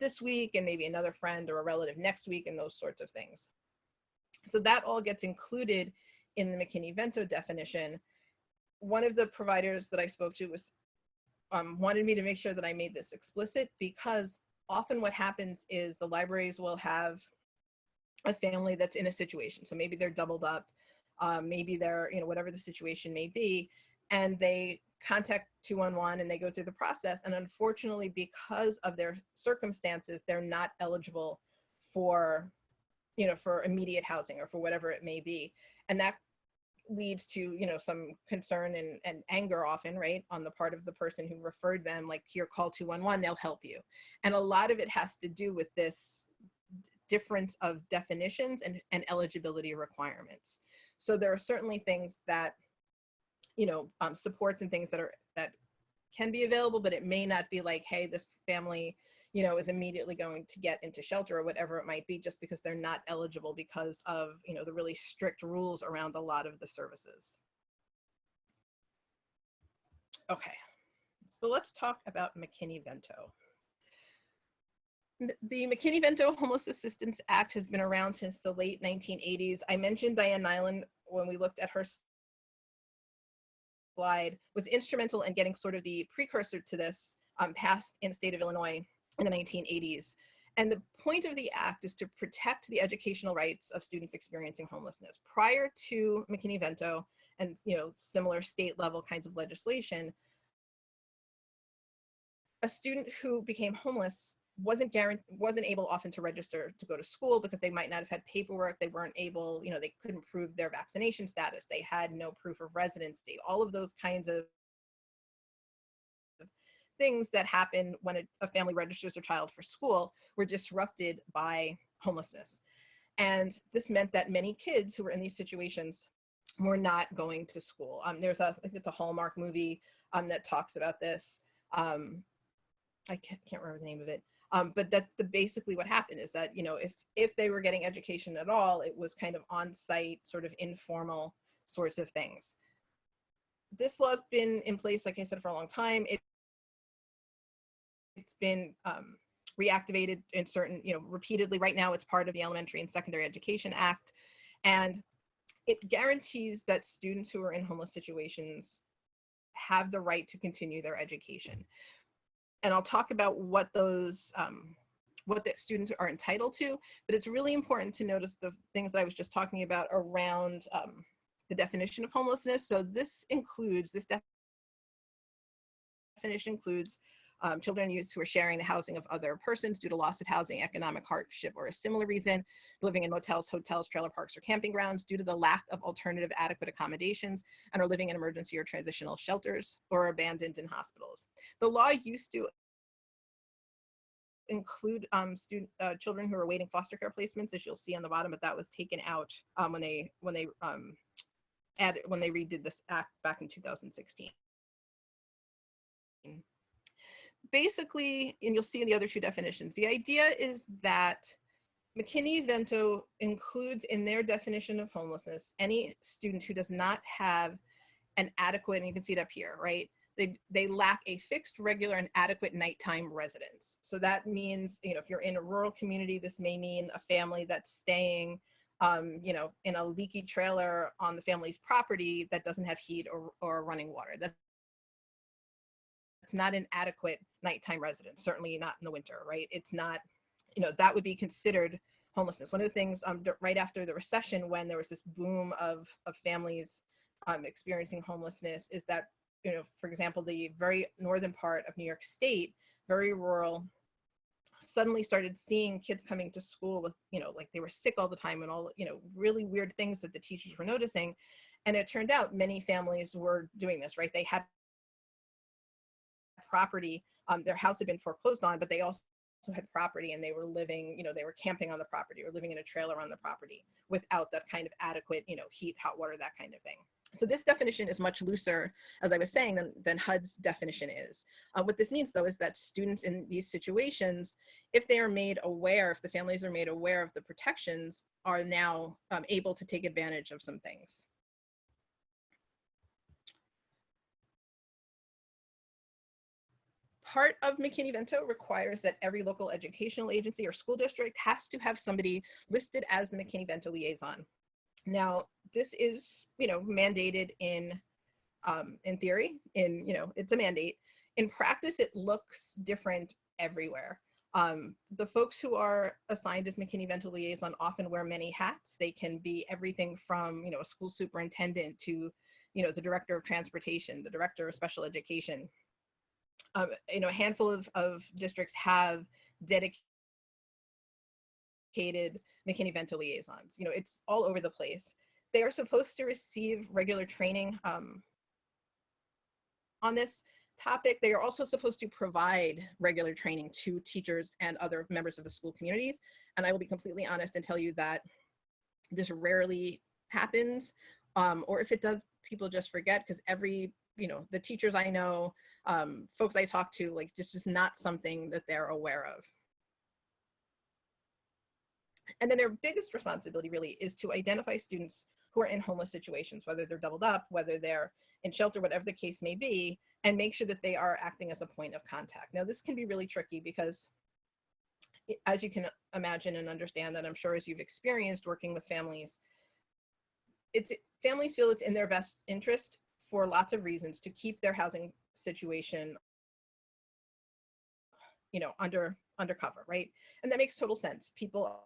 this week and maybe another friend or a relative next week, and those sorts of things. So that all gets included in the McKinneyVento definition. One of the providers that I spoke to wanted me to make sure that I made this explicit, because often what happens is the libraries will have a family that's in a situation. So maybe they're doubled up, maybe they're, whatever the situation may be, and they contact 211 and they go through the process. And unfortunately, because of their circumstances, they're not eligible for immediate housing or for whatever it may be. And that leads to, some concern and anger often, right, on the part of the person who referred them, like, here, call 211, they'll help you. And a lot of it has to do with this difference of definitions and eligibility requirements. So there are certainly things that, supports and things that can be available, but it may not be like, hey, this family, is immediately going to get into shelter or whatever it might be, just because they're not eligible because of, the really strict rules around a lot of the services. Okay, so let's talk about McKinneyVento. The McKinneyVento Homeless Assistance Act has been around since the late 1980s. I mentioned Diane Nyland when we looked at her slide, was instrumental in getting sort of the precursor to this passed in the state of Illinois in the 1980s. And the point of the act is to protect the educational rights of students experiencing homelessness. Prior to McKinneyVento and similar state level kinds of legislation, a student who became homeless wasn't able often to register to go to school because they might not have had paperwork. They weren't able, they couldn't prove their vaccination status. They had no proof of residency. All of those kinds of things that happen when a family registers their child for school were disrupted by homelessness. And this meant that many kids who were in these situations were not going to school. There's I think it's a Hallmark movie that talks about this. I can't remember the name of it. But that's basically what happened, is that, if they were getting education at all, it was kind of on-site, sort of informal sorts of things. This law's been in place, like I said, for a long time. It's been reactivated in certain, repeatedly. Right now, it's part of the Elementary and Secondary Education Act. And it guarantees that students who are in homeless situations have the right to continue their education. And I'll talk about what those, what the students are entitled to, but it's really important to notice the things that I was just talking about around the definition of homelessness. So this definition includes children and youth who are sharing the housing of other persons due to loss of housing, economic hardship, or a similar reason, living in motels, hotels, trailer parks, or camping grounds due to the lack of alternative adequate accommodations, and are living in emergency or transitional shelters, or abandoned in hospitals. The law used to include children who are awaiting foster care placements, as you'll see on the bottom, but that was taken out when they redid this act back in 2016. Basically, and you'll see in the other two definitions, the idea is that McKinneyVento includes in their definition of homelessness any student who does not have an adequate, and you can see it up here, right? They lack a fixed, regular, and adequate nighttime residence. So that means, if you're in a rural community, this may mean a family that's staying, in a leaky trailer on the family's property that doesn't have heat or running water. That's not an adequate nighttime residence, certainly not in the winter, right? It's not, that would be considered homelessness. One of the things right after the recession, when there was this boom of families experiencing homelessness, is that, for example, the very northern part of New York State, very rural, suddenly started seeing kids coming to school with, like they were sick all the time and all, really weird things that the teachers were noticing. And it turned out many families were doing this, right? They had property, their house had been foreclosed on, but they also had property, and they were living, they were camping on the property or living in a trailer on the property without that kind of adequate, heat, hot water, that kind of thing. So this definition is much looser, as I was saying, than HUD's definition is. What this means, though, is that students in these situations, if they are made aware, if the families are made aware of the protections, are now able to take advantage of some things. Part of McKinneyVento requires that every local educational agency or school district has to have somebody listed as the McKinneyVento liaison. Now, this is, mandated in theory, it's a mandate. In practice, it looks different everywhere. The folks who are assigned as McKinneyVento liaison often wear many hats. They can be everything from, a school superintendent to, the director of transportation, the director of special education. A handful of districts have dedicated McKinneyVento liaisons. It's all over the place. They are supposed to receive regular training on this topic. They are also supposed to provide regular training to teachers and other members of the school communities. And I will be completely honest and tell you that this rarely happens, or if it does, people just forget, because the teachers I know, folks I talk to, like, this is not something that they're aware of. And then their biggest responsibility really is to identify students who are in homeless situations, whether they're doubled up, whether they're in shelter, whatever the case may be, and make sure that they are acting as a point of contact. Now, this can be really tricky because, as you can imagine and understand, and I'm sure as you've experienced working with families, families feel it's in their best interest for lots of reasons to keep their housing situation, under cover, right? And that makes total sense. People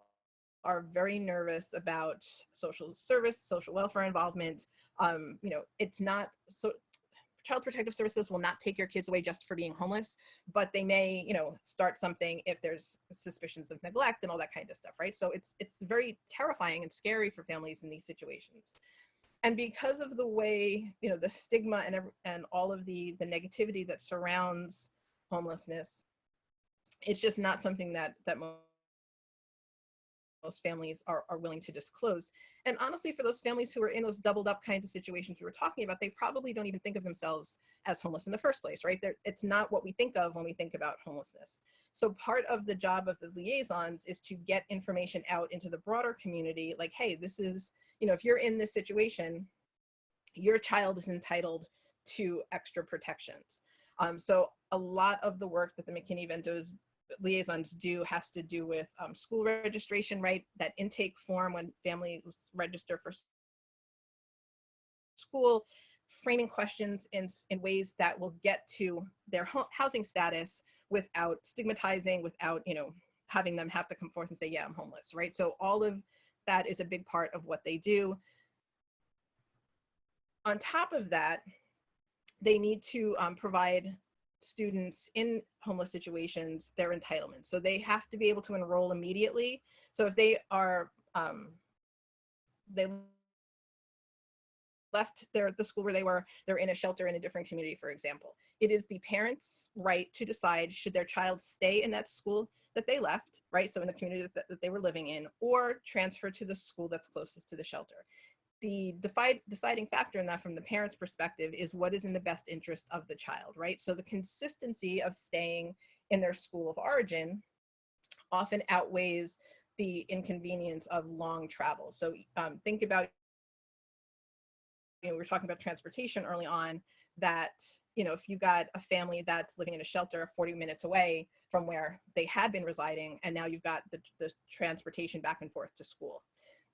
are very nervous about social service, social welfare involvement. It's not so. Child Protective Services will not take your kids away just for being homeless, but they may, start something if there's suspicions of neglect and all that kind of stuff, right? So it's very terrifying and scary for families in these situations. And because of the way, the stigma and all of the negativity that surrounds homelessness. It's just not something that most families are willing to disclose. And honestly, for those families who are in those doubled up kinds of situations we were talking about, they probably don't even think of themselves as homeless in the first place, right? It's not what we think of when we think about homelessness. So part of the job of the liaisons is to get information out into the broader community, like, hey, this is, if you're in this situation, your child is entitled to extra protections. So a lot of the work that the McKinney-Vento's liaisons do has to do with school registration, right? That intake form when families register for school, framing questions in ways that will get to their housing status without stigmatizing, without, having them have to come forth and say, yeah, I'm homeless, right? So all of that is a big part of what they do. On top of that, they need to provide students in homeless situations their entitlements. So they have to be able to enroll immediately. So if they are, they left the school where they were, they're in a shelter in a different community, for example, it is the parents' right to decide should their child stay in that school that they left, right? So in the community that they were living in, or transfer to the school that's closest to the shelter. The deciding factor in that from the parent's perspective is what is in the best interest of the child, right? So the consistency of staying in their school of origin often outweighs the inconvenience of long travel. So think about, we were talking about transportation early on, that, if you got a family that's living in a shelter 40 minutes away from where they had been residing, and now you've got the transportation back and forth to school.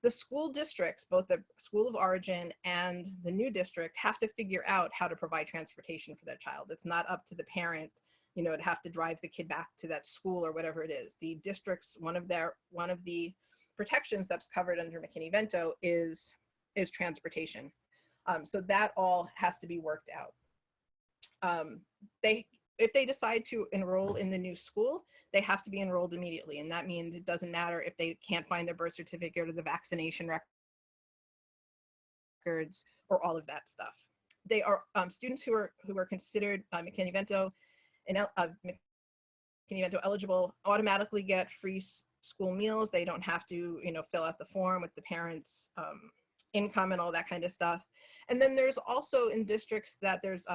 The school districts, both the school of origin and the new district, have to figure out how to provide transportation for their child. It's not up to the parent, to have to drive the kid back to that school or whatever it is. The districts, one of the protections that's covered under McKinney-Vento is transportation. So that all has to be worked out. If they decide to enroll in the new school, they have to be enrolled immediately. And that means it doesn't matter if they can't find their birth certificate or the vaccination records or all of that stuff. They are students who are considered McKinney-Vento and McKinney-Vento eligible automatically get free school meals. They don't have to, fill out the form with the parents' income and all that kind of stuff. And then there's also in districts that there's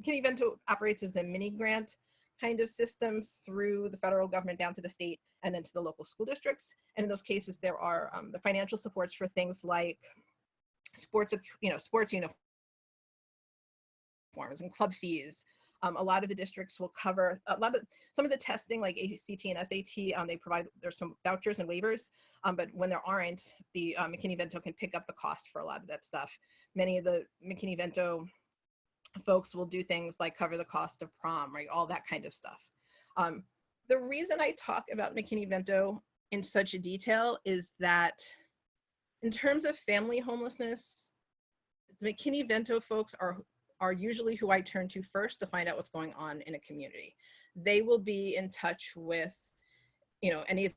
McKinney-Vento operates as a mini grant kind of system through the federal government down to the state and then to the local school districts. And in those cases, there are the financial supports for things like sports uniforms and club fees. A lot of the districts will cover some of the testing, like ACT and SAT. There's some vouchers and waivers, but when there aren't, the McKinney-Vento can pick up the cost for a lot of that stuff. Many of the McKinney-Vento folks will do things like cover the cost of prom, right? All that kind of stuff. The reason I talk about McKinney-Vento in such detail is that in terms of family homelessness, the McKinney-Vento folks are usually who I turn to first to find out what's going on in a community. They will be in touch with, any of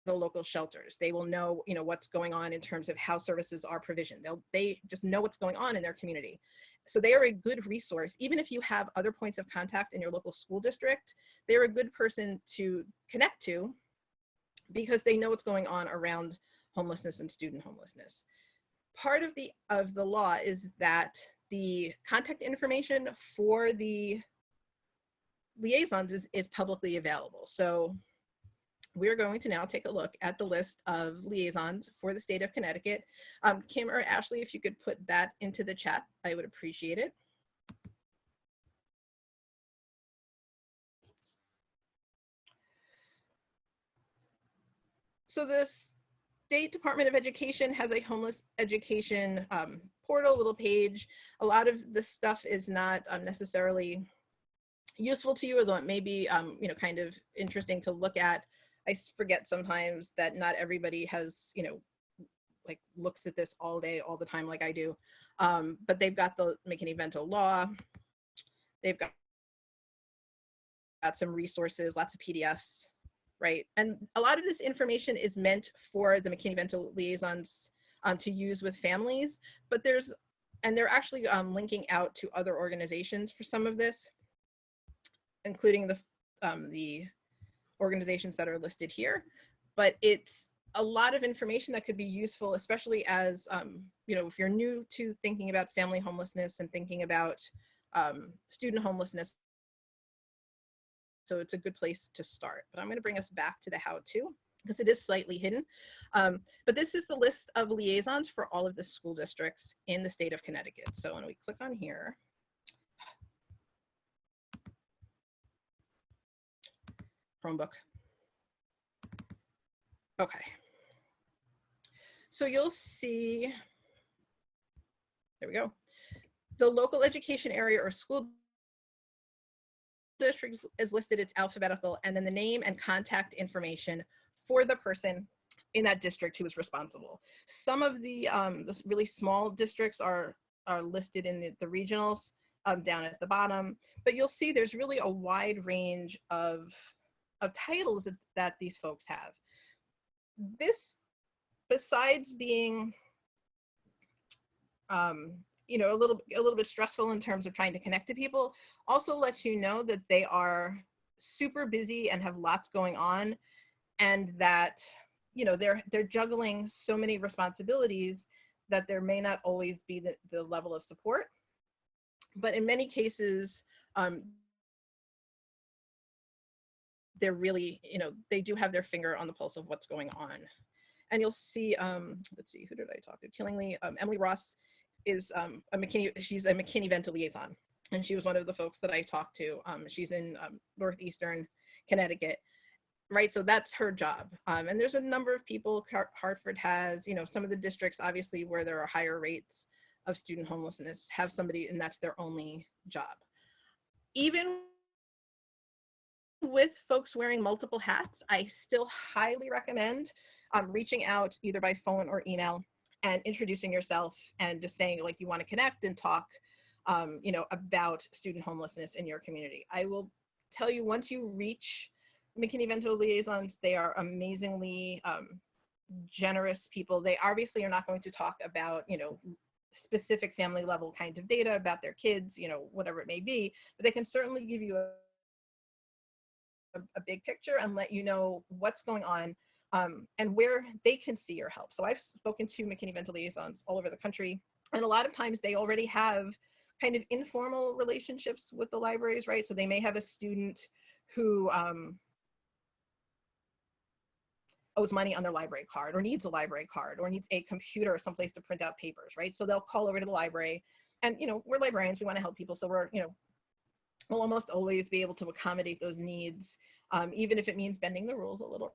the local shelters. They will know, what's going on in terms of how services are provisioned. They just know what's going on in their community. So they are a good resource. Even if you have other points of contact in your local school district, they're a good person to connect to because they know what's going on around homelessness and student homelessness. Part of the law is that the contact information for the liaisons is publicly available. So we're going to now take a look at the list of liaisons for the state of Connecticut. Kim or Ashley, if you could put that into the chat, I would appreciate it. So the State Department of Education has a homeless education portal, little page. A lot of this stuff is not necessarily useful to you, although it may be kind of interesting to look at. I forget sometimes that not everybody has, like looks at this all day, all the time like I do. But they've got the McKinney-Vento law. They've got some resources, lots of PDFs, right? And a lot of this information is meant for the McKinney-Vento liaisons to use with families, but they're actually linking out to other organizations for some of this. including the organizations that are listed here. But it's a lot of information that could be useful, especially as, you know, if you're new to thinking about family homelessness and thinking about student homelessness. So it's a good place to start. But I'm going to bring us back to the how-to, because it is slightly hidden. But this is the list of liaisons for all of the school districts in the state of Connecticut. So when we click on here, Chromebook. Okay. So you'll see, there we go. The local education area or school district is listed, it's alphabetical, and then the name and contact information for the person in that district who is responsible. Some of the really small districts are listed in the regionals down at the bottom, but you'll see there's really a wide range of titles that these folks have. This, besides being you know, a little bit stressful in terms of trying to connect to people, also lets you know that they are super busy and have lots going on, and that, you know, they're juggling so many responsibilities that there may not always be the level of support. But in many cases, they're really, you know, they do have their finger on the pulse of what's going on. And you'll see, let's see, who did I talk to? Killingly, Emily Ross is she's a McKinneyVento liaison, and she was one of the folks that I talked to. She's in northeastern Connecticut, right? So that's her job. And there's a number of people. Hartford has, you know, some of the districts, obviously, where there are higher rates of student homelessness, have somebody, and that's their only job. Even with folks wearing multiple hats, I still highly recommend reaching out either by phone or email and introducing yourself and just saying, like, you want to connect and talk, you know, about student homelessness in your community. I will tell you, once you reach McKinneyVento liaisons, they are amazingly generous people. They obviously are not going to talk about, you know, specific family level kinds of data about their kids, you know, whatever it may be, but they can certainly give you a big picture and let you know what's going on, and where they can see your help. So I've spoken to McKinneyVento liaisons all over the country, and a lot of times they already have kind of informal relationships with the libraries, right? So they may have a student who owes money on their library card, or needs a library card, or needs a computer or someplace to print out papers, right? So they'll call over to the library, and, you know, we're librarians, we want to help people, so we're, you know, we'll almost always be able to accommodate those needs, even if it means bending the rules a little,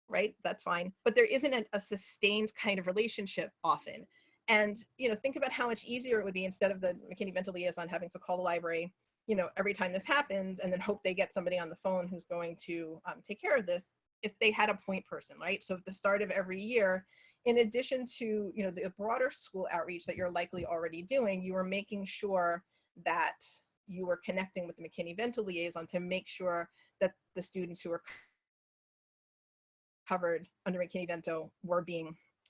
right? That's fine. But there isn't a sustained kind of relationship often. And, you know, think about how much easier it would be, instead of the McKinneyVento liaison having to call the library, you know, every time this happens, and then hope they get somebody on the phone who's going to take care of this, if they had a point person, right? So at the start of every year, in addition to, you know, the broader school outreach that you're likely already doing, you are making sure that you were connecting with the McKinneyVento liaison to make sure that the students who are covered under McKinneyVento were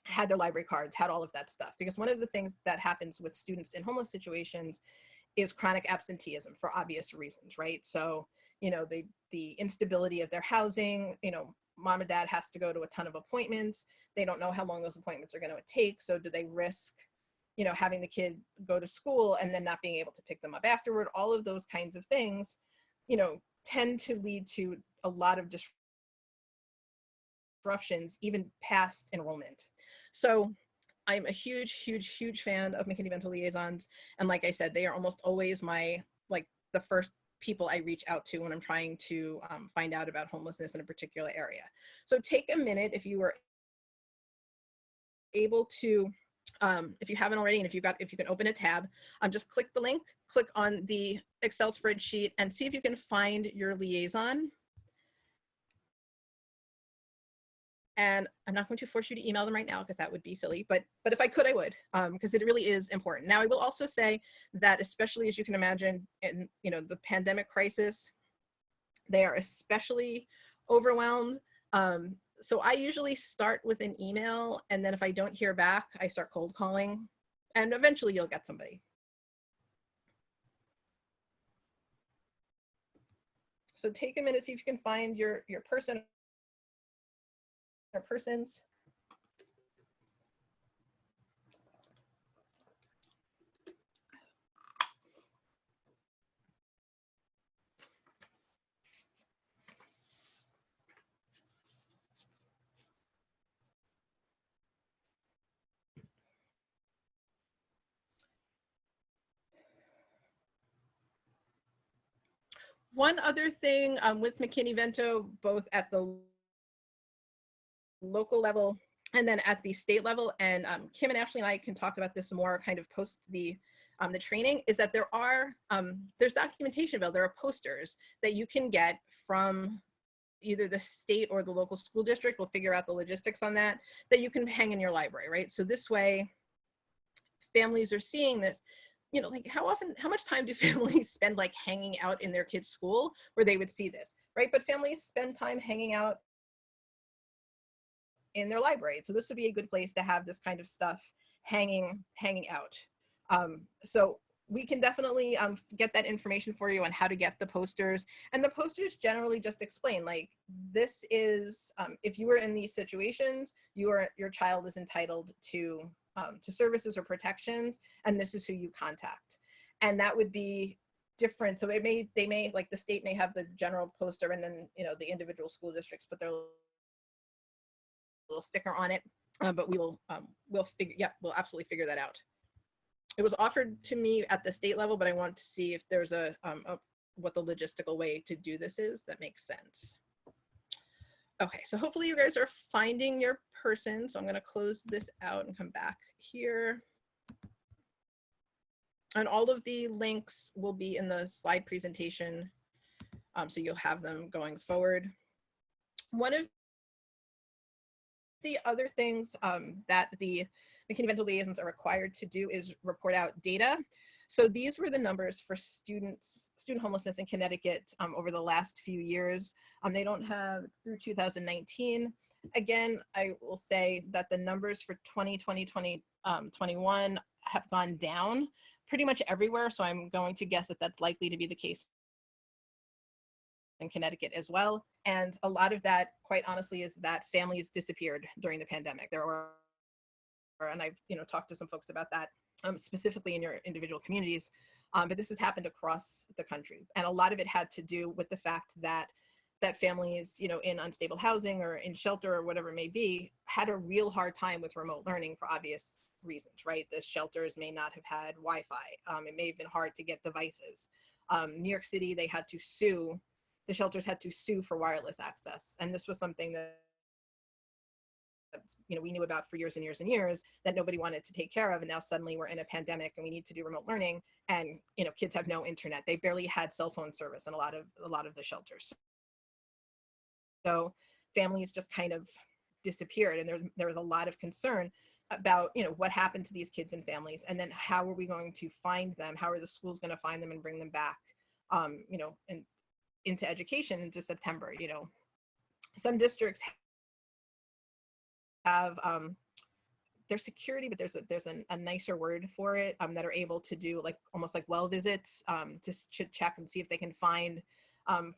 had their library cards, had all of that stuff. Because one of the things that happens with students in homeless situations is chronic absenteeism, for obvious reasons, right? So, you know, the instability of their housing, you know, mom and dad has to go to a ton of appointments. They don't know how long those appointments are going to take. So do they risk, you know, having the kid go to school and then not being able to pick them up afterward? All of those kinds of things, you know, tend to lead to a lot of disruptions, even past enrollment. So I'm a huge fan of McKinneyVento liaisons. And like I said, they are almost always the first people I reach out to when I'm trying to find out about homelessness in a particular area. So take a minute, if you were able to, if you haven't already, and if you can open a tab, just click the link, click on the Excel spreadsheet, and see if you can find your liaison. And I'm not going to force you to email them right now, because that would be silly, but if I could, I would, because it really is important. Now, I will also say that, especially as you can imagine, in, you know, the pandemic crisis, they are especially overwhelmed. So I usually start with an email, and then if I don't hear back, I start cold calling, and eventually you'll get somebody. So take a minute, see if you can find your person or persons. One other thing with McKinneyVento, both at the local level and then at the state level, and Kim and Ashley and I can talk about this more kind of post the training, is that there's documentation available. There are posters that you can get from either the state or the local school district. We'll figure out the logistics on that, that you can hang in your library, right? So this way, families are seeing this. You know, like how much time do families spend like hanging out in their kids' school where they would see this, right? But families spend time hanging out in their library. So this would be a good place to have this kind of stuff hanging out. So we can definitely get that information for you on how to get the posters. And the posters generally just explain, like, this is, if you were in these situations, your child is entitled to services or protections, and this is who you contact. And that would be different. So they may, like the state may have the general poster, and then, you know, the individual school districts put their little sticker on it. But we'll absolutely figure that out. It was offered to me at the state level, but I want to see if there's what the logistical way to do this is that makes sense. Okay, so hopefully you guys are finding your person. So I'm going to close this out and come back here. And all of the links will be in the slide presentation, so you'll have them going forward. One of the other things that the McKinneyVento liaisons are required to do is report out data. So these were the numbers for student homelessness in Connecticut over the last few years. They don't have through 2019. Again, I will say that the numbers for 2020, 2021 have gone down pretty much everywhere. So I'm going to guess that that's likely to be the case in Connecticut as well. And a lot of that, quite honestly, is that families disappeared during the pandemic. There were, and I've talked to some folks about that, specifically in your individual communities, but this has happened across the country. And a lot of it had to do with the fact that families, in unstable housing or in shelter or whatever it may be, had a real hard time with remote learning for obvious reasons, right? The shelters may not have had Wi-Fi. It may have been hard to get devices. New York City, they had to sue. The shelters had to sue for wireless access. And this was something that we knew about for years and years and years that nobody wanted to take care of. And now suddenly we're in a pandemic and we need to do remote learning, and kids have no internet. They barely had cell phone service in a lot of the shelters. So families just kind of disappeared, and there was a lot of concern about what happened to these kids and families, and then how are we going to find them? How are the schools going to find them and bring them back and into education into September? Some districts have their security, but there's a nicer word for it, that are able to do almost like well visits, to check and see if they can find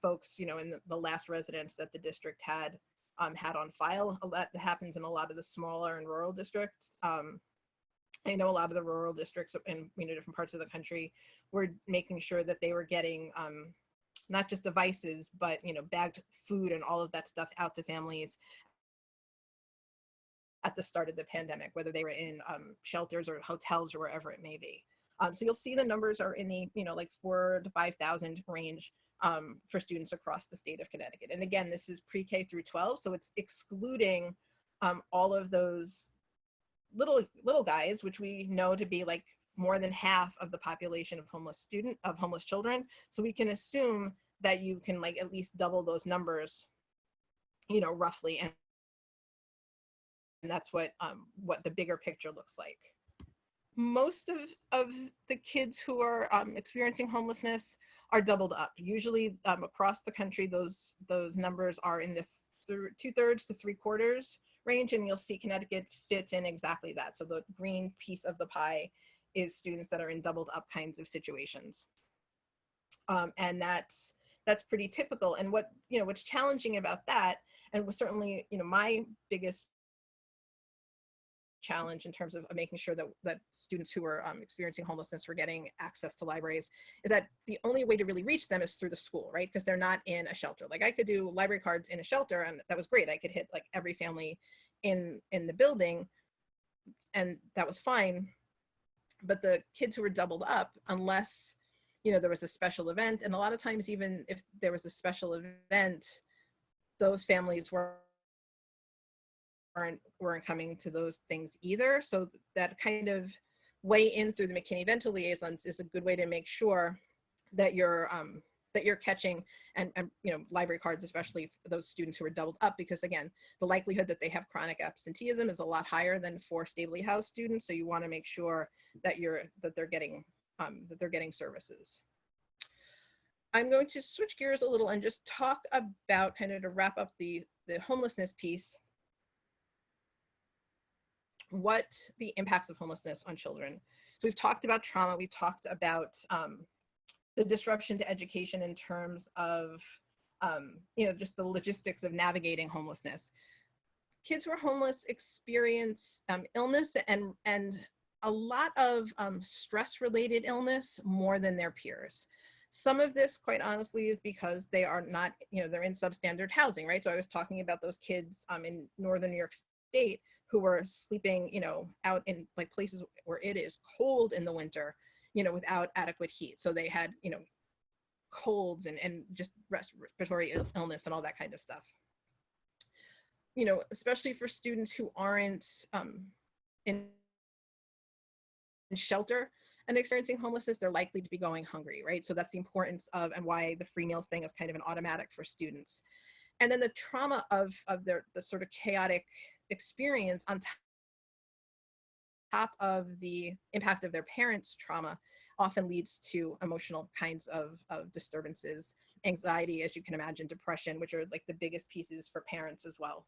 folks in the last residence that the district had on file. That happens in a lot of the smaller and rural districts. I know a lot of the rural districts in different parts of the country were making sure that they were getting not just devices, but bagged food and all of that stuff out to families at the start of the pandemic, whether they were in shelters or hotels or wherever it may be. So you'll see the numbers are in the 4,000 to 5,000 range for students across the state of Connecticut. And again, this is pre-K through 12, so it's excluding all of those little guys, which we know to be more than half of the population of homeless children. So we can assume that you can at least double those numbers, roughly, and that's what the bigger picture looks like. Most of the kids who are experiencing homelessness are doubled up. Usually across the country, those numbers are in the 2/3 to 3/4 range, and you'll see Connecticut fits in exactly that. So the green piece of the pie is students that are in doubled up kinds of situations. And that's pretty typical. And what, what's challenging about that, and was certainly, my biggest challenge in terms of making sure that students who are experiencing homelessness were getting access to libraries, is that the only way to really reach them is through the school, right? Because they're not in a shelter. Like I could do library cards in a shelter, and that was great. I could hit like every family in the building, and that was fine. But the kids who were doubled up, unless there was a special event, and a lot of times even if there was a special event, those families weren't coming to those things either. So that kind of way in through the McKinneyVento liaisons is a good way to make sure that you're catching and library cards, especially for those students who are doubled up, because again, the likelihood that they have chronic absenteeism is a lot higher than for stably housed students. So you want to make sure that they're getting services. I'm going to switch gears a little and just talk about, kind of to wrap up the homelessness piece, what the impacts of homelessness on children. So we've talked about trauma, we've talked about the disruption to education in terms of just the logistics of navigating homelessness. Kids who are homeless experience illness and a lot of stress-related illness more than their peers. Some of this, quite honestly, is because they are not, they're in substandard housing, right? So I was talking about those kids in northern New York State who were sleeping, out in like places where it is cold in the winter, without adequate heat. So they had, colds and just respiratory illness and all that kind of stuff. Especially for students who aren't in shelter and experiencing homelessness, they're likely to be going hungry, right? So that's the importance of, and why the free meals thing is kind of an automatic for students. And then the trauma of the sort of chaotic experience on top of the impact of their parents' trauma often leads to emotional kinds of disturbances, anxiety, as you can imagine, depression, which are like the biggest pieces for parents as well.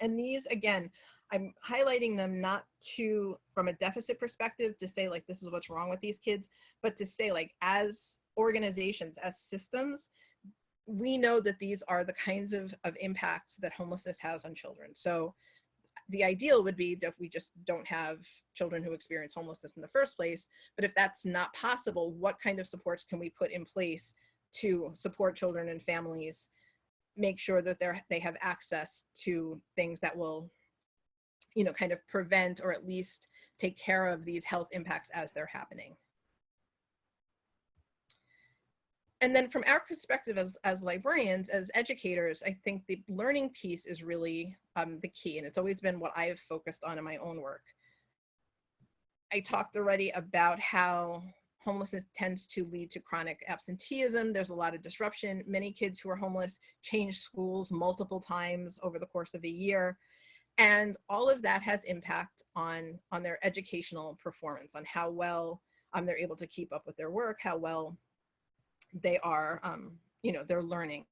And these, again, I'm highlighting them not from a deficit perspective to say like, this is what's wrong with these kids, but to say like, as organizations, as systems, we know that these are the kinds of impacts that homelessness has on children. So the ideal would be that we just don't have children who experience homelessness in the first place. But if that's not possible, what kind of supports can we put in place to support children and families, make sure that they have access to things that will, kind of prevent or at least take care of these health impacts as they're happening. And then from our perspective as librarians, as educators, I think the learning piece is really the key. And it's always been what I've focused on in my own work. I talked already about how homelessness tends to lead to chronic absenteeism. There's a lot of disruption. Many kids who are homeless change schools multiple times over the course of a year. And all of that has impact on their educational performance, on how well they're able to keep up with their work, how well they are, they're learning.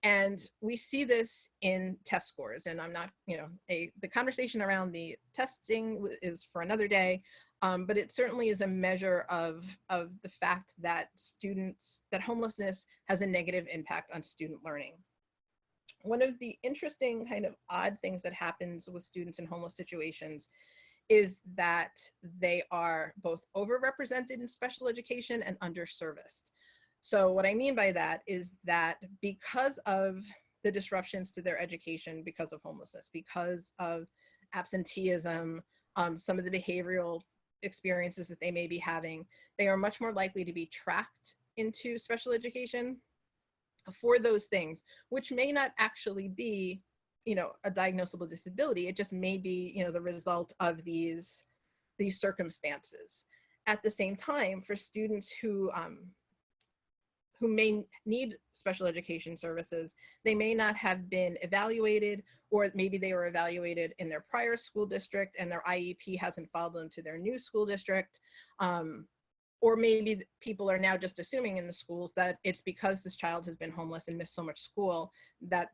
And we see this in test scores. And I'm not, the conversation around the testing is for another day, but it certainly is a measure of the fact that that homelessness has a negative impact on student learning. One of the interesting kind of odd things that happens with students in homeless situations is that they are both overrepresented in special education and underserviced. So what I mean by that is that because of the disruptions to their education, because of homelessness, because of absenteeism, some of the behavioral experiences that they may be having, they are much more likely to be tracked into special education for those things, which may not actually be, a diagnosable disability. It just may be, the result of these circumstances. At the same time, for students who may need special education services, they may not have been evaluated, or maybe they were evaluated in their prior school district and their IEP hasn't followed them to their new school district. Or maybe people are now just assuming in the schools that it's because this child has been homeless and missed so much school that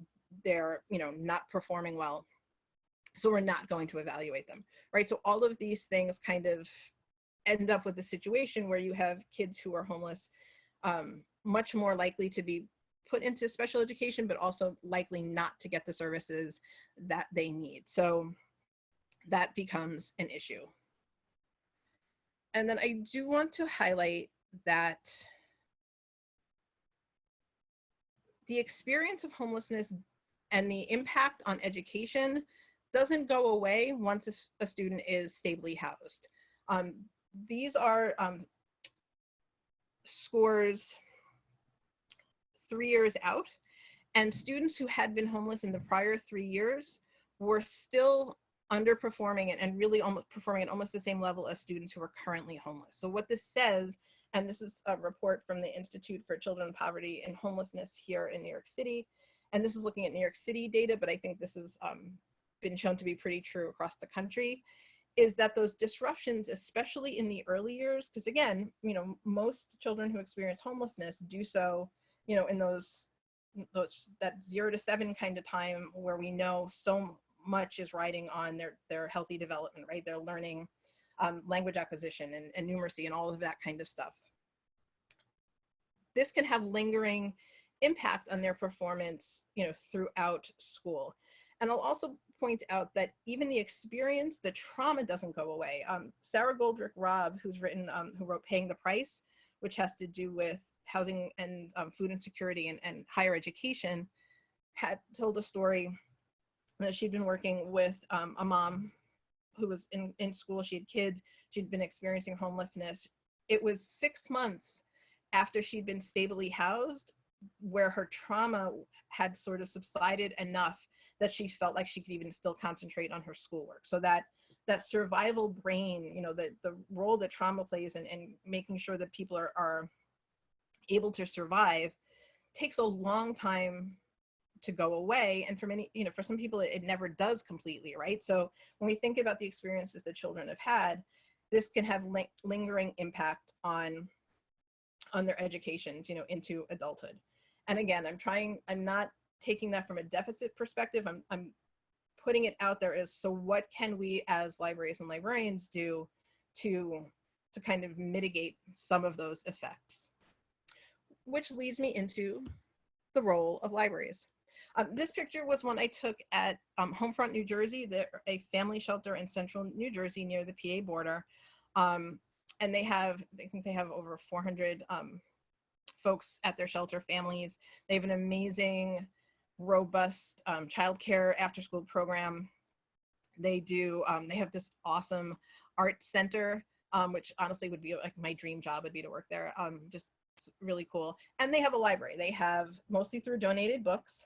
they're, not performing well. So we're not going to evaluate them, right? So all of these things kind of end up with a situation where you have kids who are homeless much more likely to be put into special education, but also likely not to get the services that they need. So that becomes an issue. And then I do want to highlight that the experience of homelessness and the impact on education doesn't go away once a student is stably housed. These are scores 3 years out, and students who had been homeless in the prior 3 years were still underperforming and really almost performing at almost the same level as students who are currently homeless. So what this says, and this is a report from the Institute for Children in Poverty and Homelessness here in New York City, and this is looking at New York City data, but I think this has been shown to be pretty true across the country, is that those disruptions, especially in the early years, because again, you know, most children who experience homelessness do so, you know, in that 0 to 7 kind of time where we know so much is riding on their healthy development, right? They're learning language acquisition and numeracy and all of that kind of stuff. This can have lingering impact on their performance, you know, throughout school. And I'll also point out that even the experience, the trauma doesn't go away. Sarah Goldrick-Robb, who wrote Paying the Price, which has to do with housing and food insecurity and higher education, had told a story that she'd been working with a mom who was in school. She had kids, she'd been experiencing homelessness. It was 6 months after she'd been stably housed where her trauma had sort of subsided enough that she felt like she could even still concentrate on her schoolwork. So that survival brain, you know, the role that trauma plays in making sure that people are able to survive takes a long time to go away. And for many, you know, for some people, it never does completely, right? So when we think about the experiences that children have had, this can have lingering impact on their educations, you know, into adulthood. And again, I'm not taking that from a deficit perspective. I'm putting it out there as, so what can we as libraries and librarians do to kind of mitigate some of those effects? Which leads me into the role of libraries. This picture was one I took at Homefront, New Jersey. They're a family shelter in central New Jersey near the PA border. And I think they have over 400 folks at their shelter, families. They have an amazing, robust childcare after-school program. They have this awesome art center, which honestly would be like my dream job would be to work there. Just really cool. And they have a library. They have, mostly through donated books,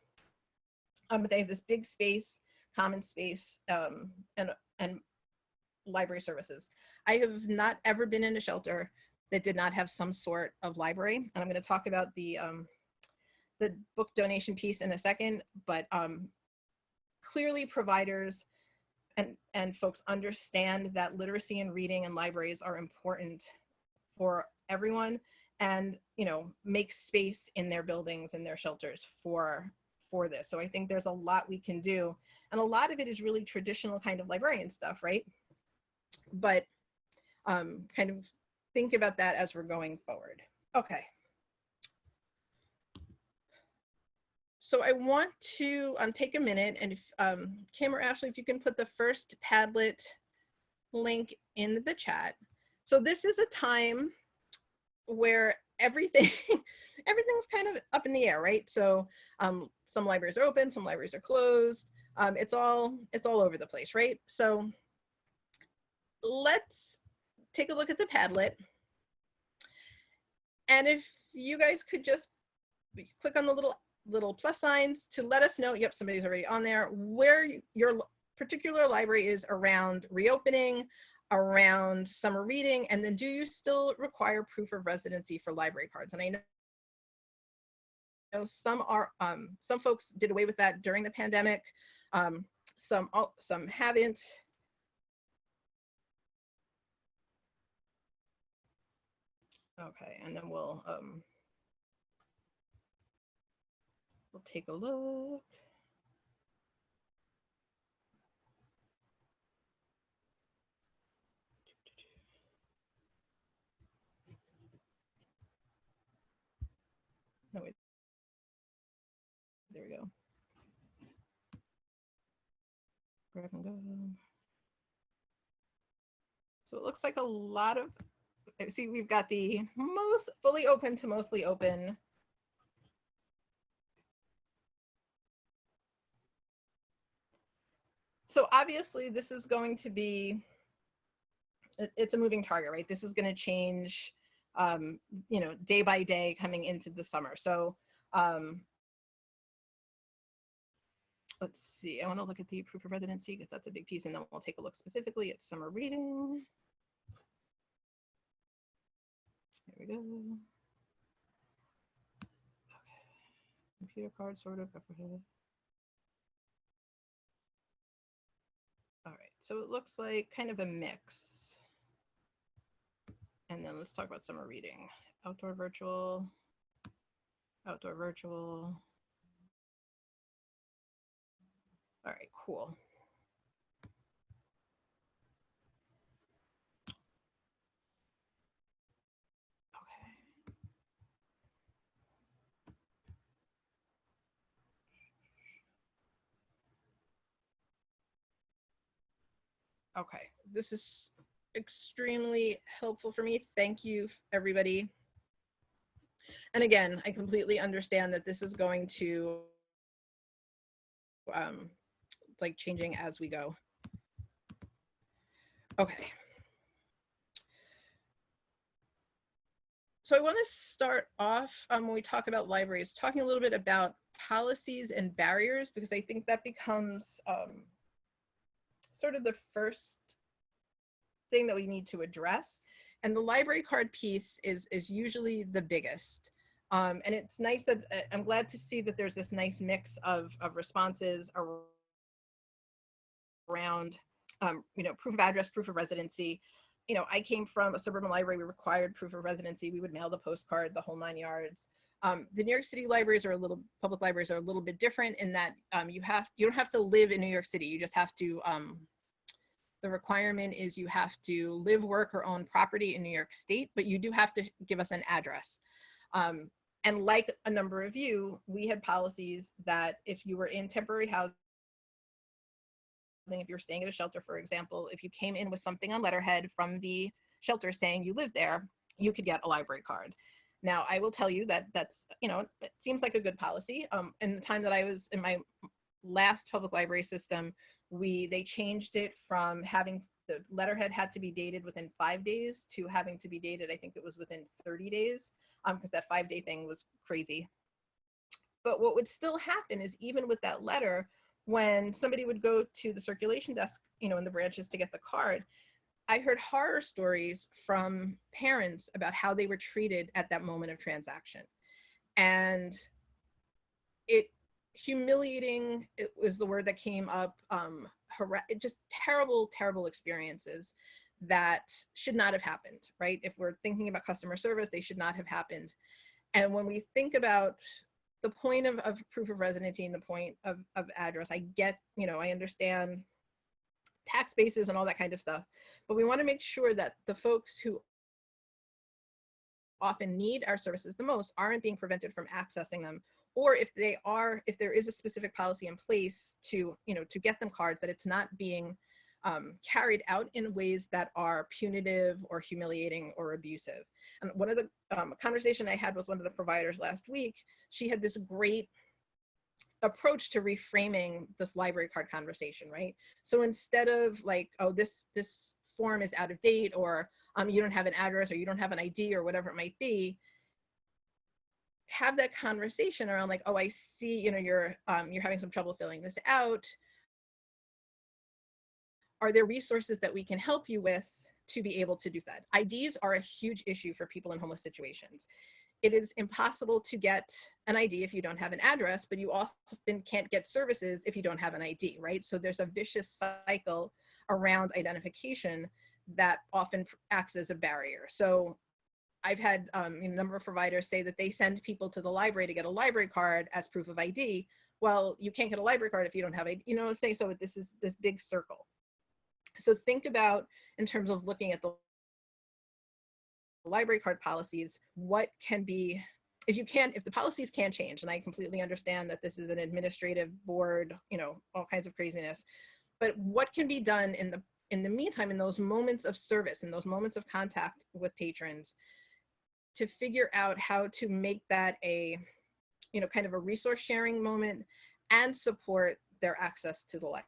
but they have this big space, common space, and library services. I have not ever been in a shelter that did not have some sort of library. And I'm going to talk about the book donation piece in a second, but clearly providers and folks understand that literacy and reading and libraries are important for everyone, and, you know, make space in their buildings and their shelters for this. So I think there's a lot we can do. And a lot of it is really traditional kind of librarian stuff, right? But kind of think about that as we're going forward. Okay. So I want to take a minute, and if Kim or Ashley, if you can put the first Padlet link in the chat. So this is a time where everything's kind of up in the air, right? So some libraries are open, some libraries are closed. It's all over the place, right? So let's take a look at the Padlet. And if you guys could just click on the little plus signs to let us know, yep, somebody's already on there, where your particular library is around reopening, around summer reading, and then do you still require proof of residency for library cards? And I know some folks did away with that during the pandemic. Some haven't. Okay, and then we'll take a look. there we go. Grab and go. So it looks like a lot of, see, we've got the most fully open to mostly open. So obviously this is going to be, it's a moving target, right? This is going to change, you know, day by day coming into the summer. So let's see, I want to look at the proof of residency because that's a big piece, and then we'll take a look specifically at summer reading. There we go. Okay. Computer card, sort of. All right, so it looks like kind of a mix. And then let's talk about summer reading. Outdoor virtual, outdoor virtual. All right, cool. Okay, this is extremely helpful for me. Thank you, everybody. And again, I completely understand that this is going to, it's like changing as we go. Okay. So I want to start off when we talk about libraries, talking a little bit about policies and barriers, because I think that becomes sort of the first thing that we need to address. And the library card piece is usually the biggest. And it's nice that, I'm glad to see that there's this nice mix of responses around, you know, proof of address, proof of residency. You know, I came from a suburban library, we required proof of residency. We would mail the postcard, the whole 9 yards. The New York City libraries are public libraries are a little bit different in that you don't have to live in New York City. You just have to, the requirement is you have to live, work, or own property in New York State, but you do have to give us an address. And like a number of you, we had policies that if you were in temporary housing, if you're staying at a shelter, for example, if you came in with something on letterhead from the shelter saying you live there, you could get a library card. Now, I will tell you that that's, you know, it seems like a good policy. In the time that I was in my last public library system, they changed it from having the letterhead had to be dated within 5 days to having to be dated, I think it was within 30 days, because that 5-day thing was crazy. But what would still happen is even with that letter, when somebody would go to the circulation desk, you know, in the branches to get the card, I heard horror stories from parents about how they were treated at that moment of transaction. And humiliating, it was the word that came up, just terrible, terrible experiences that should not have happened, right? If we're thinking about customer service, they should not have happened. And when we think about the point of proof of residency and the point of address, I get, you know, I understand tax bases and all that kind of stuff, but we want to make sure that the folks who often need our services the most aren't being prevented from accessing them, or if there is a specific policy in place to, you know, to get them cards, that it's not being carried out in ways that are punitive or humiliating or abusive. And one of the conversation I had with one of the providers last week, she had this great approach to reframing this library card conversation, right? So instead of like, oh, this form is out of date, or you don't have an address, or you don't have an ID, or whatever it might be, have that conversation around like, oh, I see, you know, you're having some trouble filling this out. Are there resources that we can help you with to be able to do that? IDs are a huge issue for people in homeless situations. It is impossible to get an ID if you don't have an address, but you often can't get services if you don't have an ID, right? So there's a vicious cycle around identification that often acts as a barrier. So I've had a number of providers say that they send people to the library to get a library card as proof of ID. Well, you can't get a library card if you don't have ID, you know what I'm saying? So this is this big circle. So think about, in terms of looking at the library card policies, what can be if the policies can't change, and I completely understand that this is an administrative board, all kinds of craziness, but what can be done in the meantime, in those moments of service, in those moments of contact with patrons, to figure out how to make that a, kind of a resource sharing moment and support their access to the library.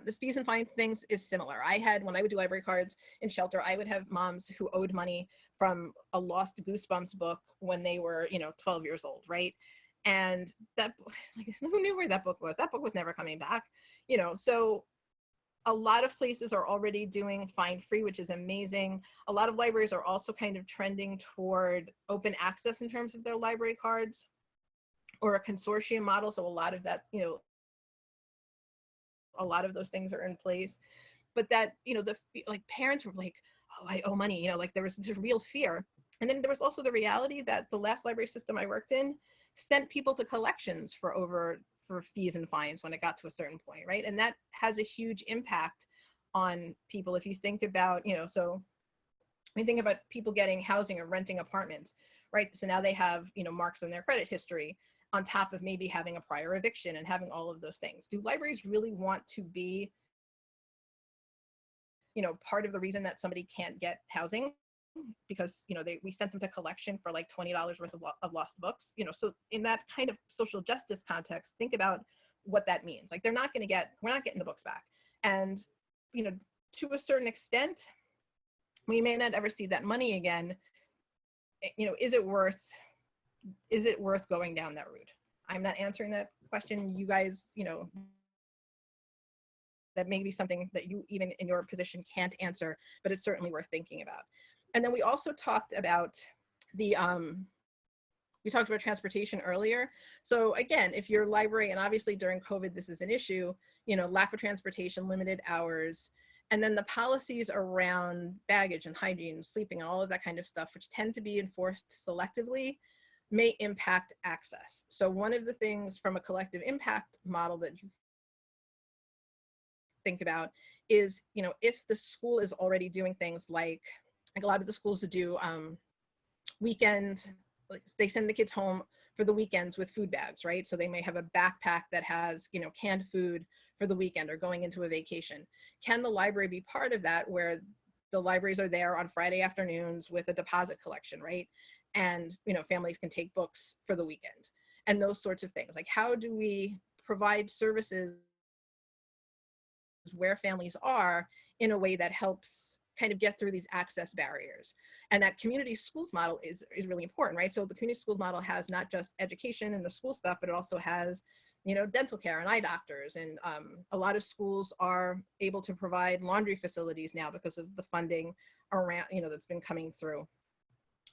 The fees and fine things is similar. When I would do library cards in shelter, I would have moms who owed money from a lost Goosebumps book when they were, 12 years old, right? And that, who knew where that book was? That book was never coming back, so a lot of places are already doing fine free, which is amazing. A lot of libraries are also kind of trending toward open access in terms of their library cards, or a consortium model. So a lot of that, a lot of those things are in place. But that, parents were like, oh, I owe money, there was this real fear. And then there was also the reality that the last library system I worked in sent people to collections for fees and fines when it got to a certain point, right? And that has a huge impact on people. If you think about, so when you think about people getting housing or renting apartments, right? So now they have, marks on their credit history on top of maybe having a prior eviction and having all of those things. Do libraries really want to be, part of the reason that somebody can't get housing? Because we sent them to collection for like $20 worth of lost books, so in that kind of social justice context, think about what that means. Like we're not getting the books back, and to a certain extent we may not ever see that money again. Is it worth going down that route? I'm not answering that question. You guys, that may be something that you, even in your position, can't answer, but it's certainly worth thinking about. And then we also talked about we talked about transportation earlier. So again, if your library, and obviously during COVID, this is an issue, lack of transportation, limited hours, and then the policies around baggage and hygiene, sleeping, and all of that kind of stuff, which tend to be enforced selectively, may impact access. So one of the things from a collective impact model that you think about is, if the school is already doing things like a lot of the schools that do weekend, they send the kids home for the weekends with food bags, right? So they may have a backpack that has, canned food for the weekend or going into a vacation. Can the library be part of that, where the libraries are there on Friday afternoons with a deposit collection, right? And, families can take books for the weekend and those sorts of things. Like, how do we provide services where families are in a way that helps kind of get through these access barriers? And that community schools model is really important, right? So the community schools model has not just education and the school stuff, but it also has, dental care and eye doctors. And a lot of schools are able to provide laundry facilities now because of the funding around, that's been coming through,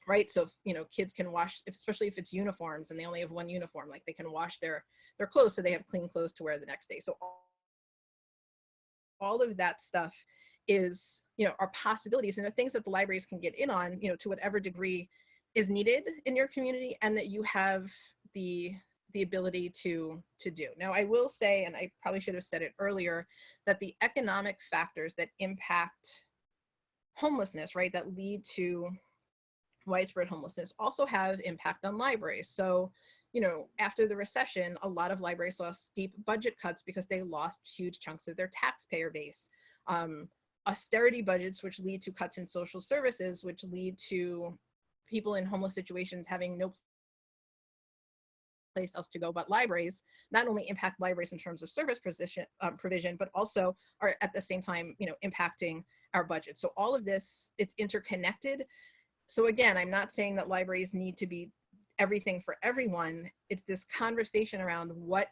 right? So, kids can wash, especially if it's uniforms and they only have one uniform, like they can wash their clothes so they have clean clothes to wear the next day. So all of that stuff is, are possibilities, and the things that the libraries can get in on, to whatever degree is needed in your community, and that you have the ability to do. Now, I will say, and I probably should have said it earlier, that the economic factors that impact homelessness, right, that lead to widespread homelessness, also have impact on libraries. So, after the recession, a lot of libraries saw steep budget cuts because they lost huge chunks of their taxpayer base. Austerity budgets, which lead to cuts in social services, which lead to people in homeless situations having no place else to go but libraries, not only impact libraries in terms of service provision, but also are at the same time, impacting our budget. So all of this, it's interconnected. So again, I'm not saying that libraries need to be everything for everyone. It's this conversation around what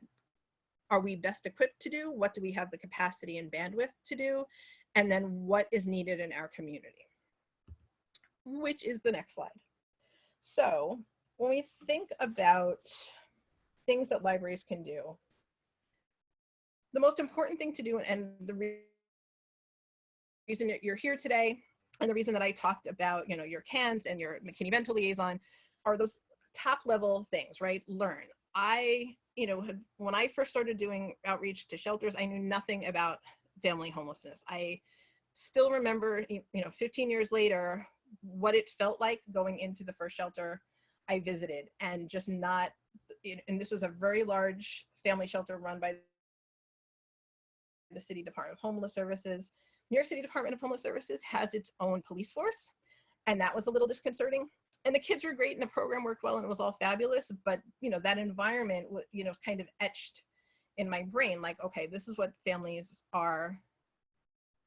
are we best equipped to do? What do we have the capacity and bandwidth to do? And then what is needed in our community, which is the next slide. So when we think about things that libraries can do, the most important thing to do, and the reason that you're here today, and the reason that I talked about, your CANs and your McKinneyVento liaison, are those top level things, right? Learn. When I first started doing outreach to shelters, I knew nothing about family homelessness. I still remember, 15 years later, what it felt like going into the first shelter I visited, and just not, and this was a very large family shelter run by the City Department of Homeless Services. New York City Department of Homeless Services has its own police force, and that was a little disconcerting. And the kids were great and the program worked well and it was all fabulous, but that environment was kind of etched in my brain, like, okay, this is what families are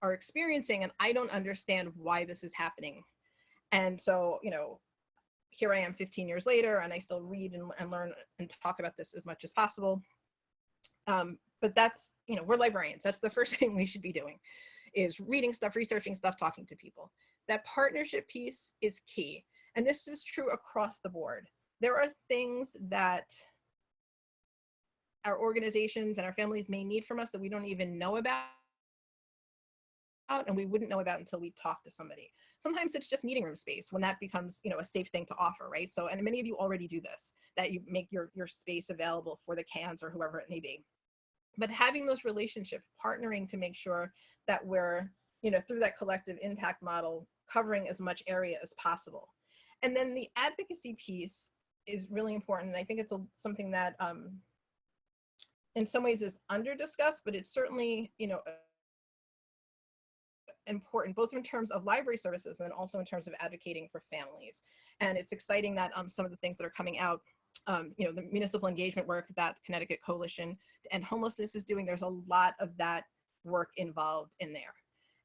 experiencing, and I don't understand why this is happening. And so, here I am 15 years later, and I still read and learn and talk about this as much as possible. But that's, we're librarians. That's the first thing we should be doing, is reading stuff, researching stuff, talking to people. That partnership piece is key. And this is true across the board. There are things that our organizations and our families may need from us that we don't even know about, and we wouldn't know about until we talk to somebody. Sometimes it's just meeting room space when that becomes, a safe thing to offer, right? So, and many of you already do this, that you make your space available for the cans or whoever it may be. But having those relationships, partnering to make sure that we're, through that collective impact model, covering as much area as possible. And then the advocacy piece is really important. And I think it's something that in some ways is under discussed, but it's certainly, important, both in terms of library services and then also in terms of advocating for families. And it's exciting that some of the things that are coming out, the municipal engagement work that Connecticut Coalition to End Homelessness is doing, there's a lot of that work involved in there.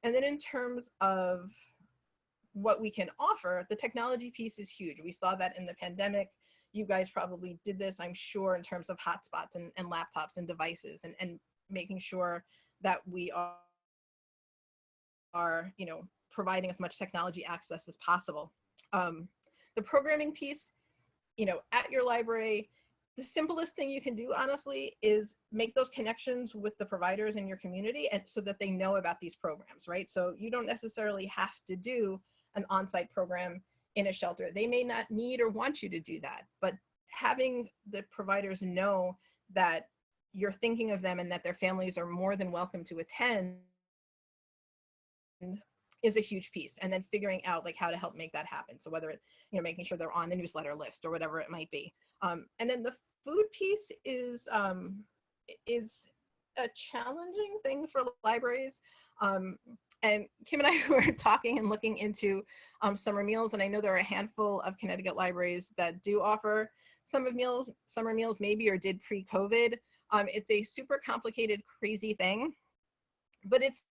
And then in terms of what we can offer, the technology piece is huge. We saw that in the pandemic. You guys probably did this, I'm sure, in terms of hotspots and laptops and devices, and making sure that we are providing as much technology access as possible. The programming piece, at your library, the simplest thing you can do, honestly, is make those connections with the providers in your community, and so that they know about these programs, right? So you don't necessarily have to do an on-site program in a shelter. They may not need or want you to do that, but having the providers know that you're thinking of them and that their families are more than welcome to attend is a huge piece. And then figuring out like how to help make that happen. So whether it, making sure they're on the newsletter list or whatever it might be. And then the food piece is a challenging thing for libraries. And Kim and I were talking and looking into summer meals, and I know there are a handful of Connecticut libraries that do offer summer meals maybe, or did pre-COVID. It's a super complicated, crazy thing, but it's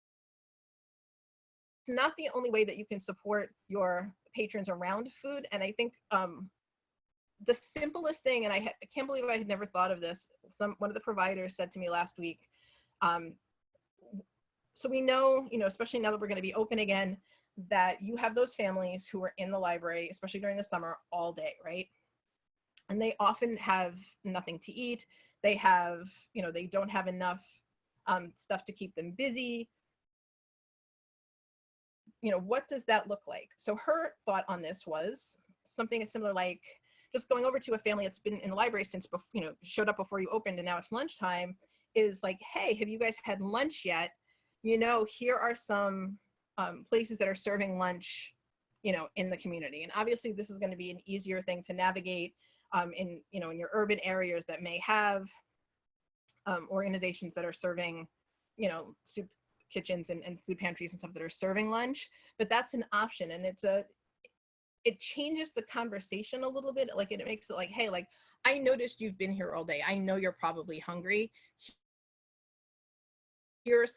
not the only way that you can support your patrons around food. And I think the simplest thing, and I can't believe I had never thought of this, one of the providers said to me last week, so we know, especially now that we're going to be open again, that you have those families who are in the library, especially during the summer, all day, right? And they often have nothing to eat. They have, they don't have enough stuff to keep them busy. What does that look like? So her thought on this was something similar, like just going over to a family that's been in the library since, showed up before you opened and now it's lunchtime, is like, hey, have you guys had lunch yet? Here are some places that are serving lunch, in the community. And obviously this is going to be an easier thing to navigate in your urban areas that may have organizations that are serving, soup kitchens and food pantries and stuff that are serving lunch, but that's an option. And it changes the conversation a little bit. Like it makes it like, hey, like, I noticed you've been here all day. I know you're probably hungry. Here's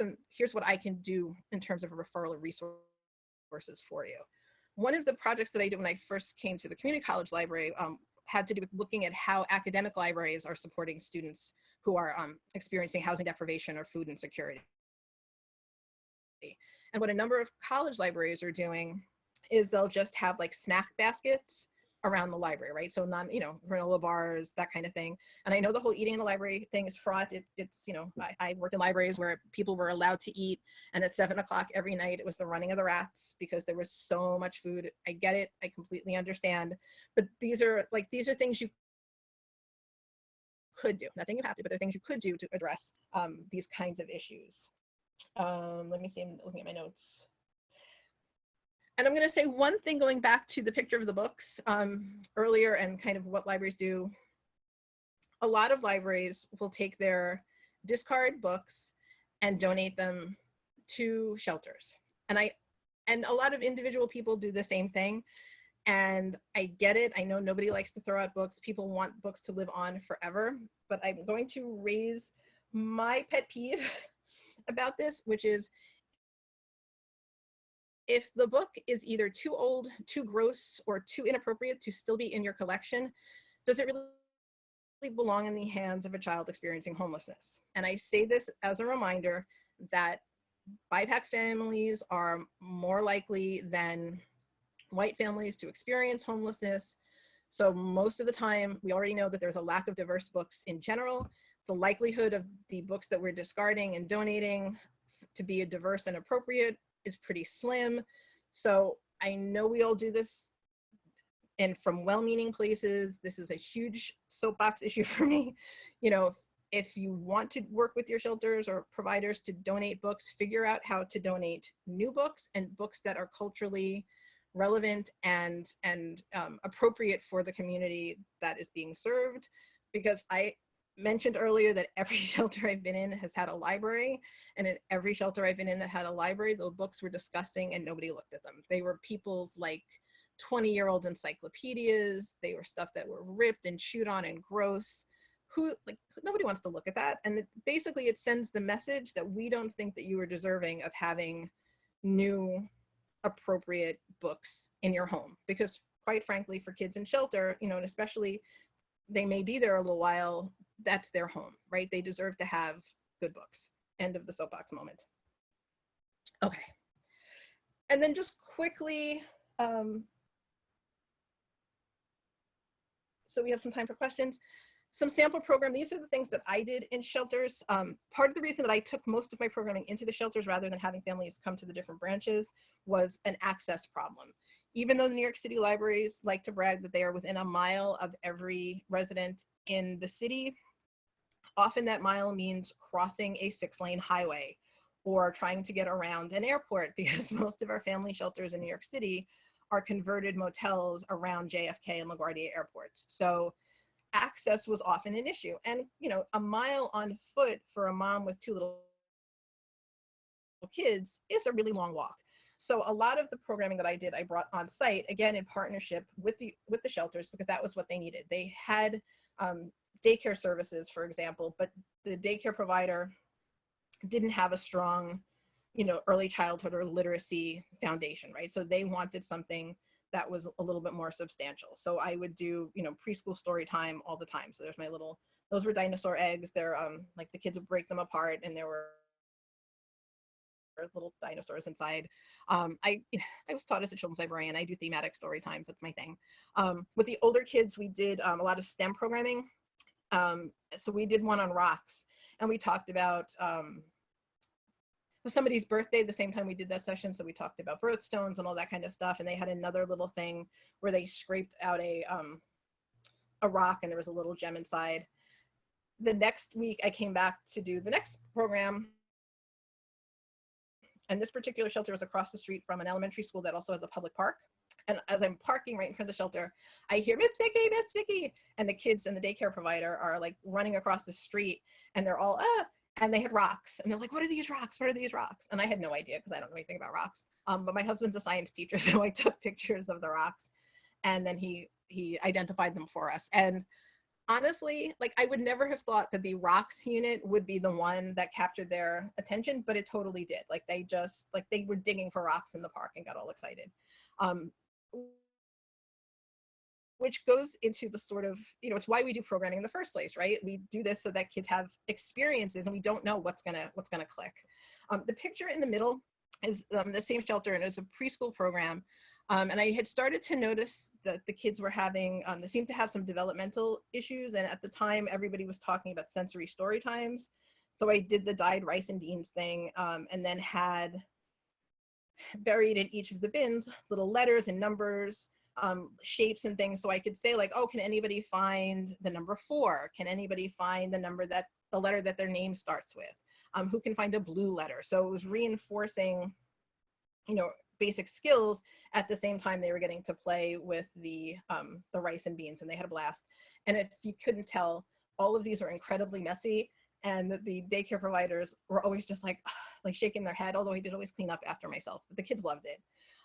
what I can do in terms of referral of resources for you. One of the projects that I did when I first came to the community college library had to do with looking at how academic libraries are supporting students who are experiencing housing deprivation or food insecurity. And what a number of college libraries are doing is they'll just have like snack baskets around the library, right? So granola bars, that kind of thing. And I know the whole eating in the library thing is fraught. It's I worked in libraries where people were allowed to eat, and at 7 o'clock every night, it was the running of the rats because there was so much food. I get it. I completely understand. But these are things you could do. Nothing you have to, but they're things you could do to address these kinds of issues. Let me see, I'm looking at my notes. And I'm going to say one thing going back to the picture of the books earlier and kind of what libraries do. A lot of libraries will take their discard books and donate them to shelters. And a lot of individual people do the same thing. And I get it. I know nobody likes to throw out books. People want books to live on forever. But I'm going to raise my pet peeve about this, which is if the book is either too old, too gross, or too inappropriate to still be in your collection, does it really belong in the hands of a child experiencing homelessness? And I say this as a reminder that BIPOC families are more likely than white families to experience homelessness. So most of the time, we already know that there's a lack of diverse books in general. The likelihood of the books that we're discarding and donating to be diverse and appropriate is pretty slim. So I know we all do this, and from well-meaning places. This is a huge soapbox issue for me. You know, if you want to work with your shelters or providers to donate books, figure out how to donate new books and books that are culturally relevant and appropriate for the community that is being served. Because I mentioned earlier that every shelter I've been in has had a library, and in every shelter I've been in that had a library, the books were disgusting and nobody looked at them. They were people's like 20-year-old encyclopedias. They were stuff that were ripped and chewed on and gross. Nobody wants to look at that. And basically it sends the message that we don't think that you are deserving of having new appropriate books in your home. Because quite frankly, for kids in shelter, you know, and especially they may be there a little while, that's their home, right? They deserve to have good books. End of the soapbox moment. Okay. And then just quickly, so we have some time for questions. Some sample program. These are the things that I did in shelters. Part of the reason that I took most of my programming into the shelters rather than having families come to the different branches was an access problem. Even though the New York City libraries like to brag that they are within a mile of every resident in the city, often that mile means crossing a 6-lane highway or trying to get around an airport, because most of our family shelters in New York City are converted motels around JFK and LaGuardia airports. So access was often an issue. And, you know, a mile on foot for a mom with 2 little kids is a really long walk. So a lot of the programming that I did, I brought on site, again, in partnership with the shelters, because that was what they needed. They had daycare services, for example, but the daycare provider didn't have a strong, you know, early childhood or literacy foundation, right? So they wanted something that was a little bit more substantial. So I would do, you know, preschool story time all the time. So there's my little, those were dinosaur eggs. They're like the kids would break them apart and there were little dinosaurs inside. I was taught as a children's librarian. I do thematic story times. That's my thing. With the older kids, we did a lot of STEM programming. So we did one on rocks, and we talked about somebody's birthday the same time we did that session. So we talked about birthstones and all that kind of stuff. And they had another little thing where they scraped out a rock and there was a little gem inside. The next week I came back to do the next program. And this particular shelter was across the street from an elementary school that also has a public park. And as I'm parking right in front of the shelter, I hear, Miss Vicky, Miss Vicky. And the kids and the daycare provider are like running across the street, and they're all, and they had rocks. And they're like, what are these rocks? What are these rocks? And I had no idea because I don't know anything about rocks. But my husband's a science teacher, so I took pictures of the rocks. And then he identified them for us. And honestly, like, I would never have thought that the rocks unit would be the one that captured their attention, but it totally did. Like, they just, like, they were digging for rocks in the park and got all excited. Which goes into the sort of, you know, it's why we do programming in the first place, right? We do this so that kids have experiences and we don't know what's gonna click. The picture in the middle is the same shelter, and it was a preschool program. And I had started to notice that the kids were having, they seemed to have some developmental issues. And at the time, everybody was talking about sensory story times. So I did the dyed rice and beans thing, and then had buried in each of the bins little letters and numbers, shapes and things. So I could say, like, oh, can anybody find the number 4? Can anybody find the letter that their name starts with? Who can find a blue letter? So it was reinforcing, you know, basic skills at the same time they were getting to play with the rice and beans, and they had a blast. And if you couldn't tell, all of these were incredibly messy, and the daycare providers were always just like shaking their head, although I did always clean up after myself, but the kids loved it.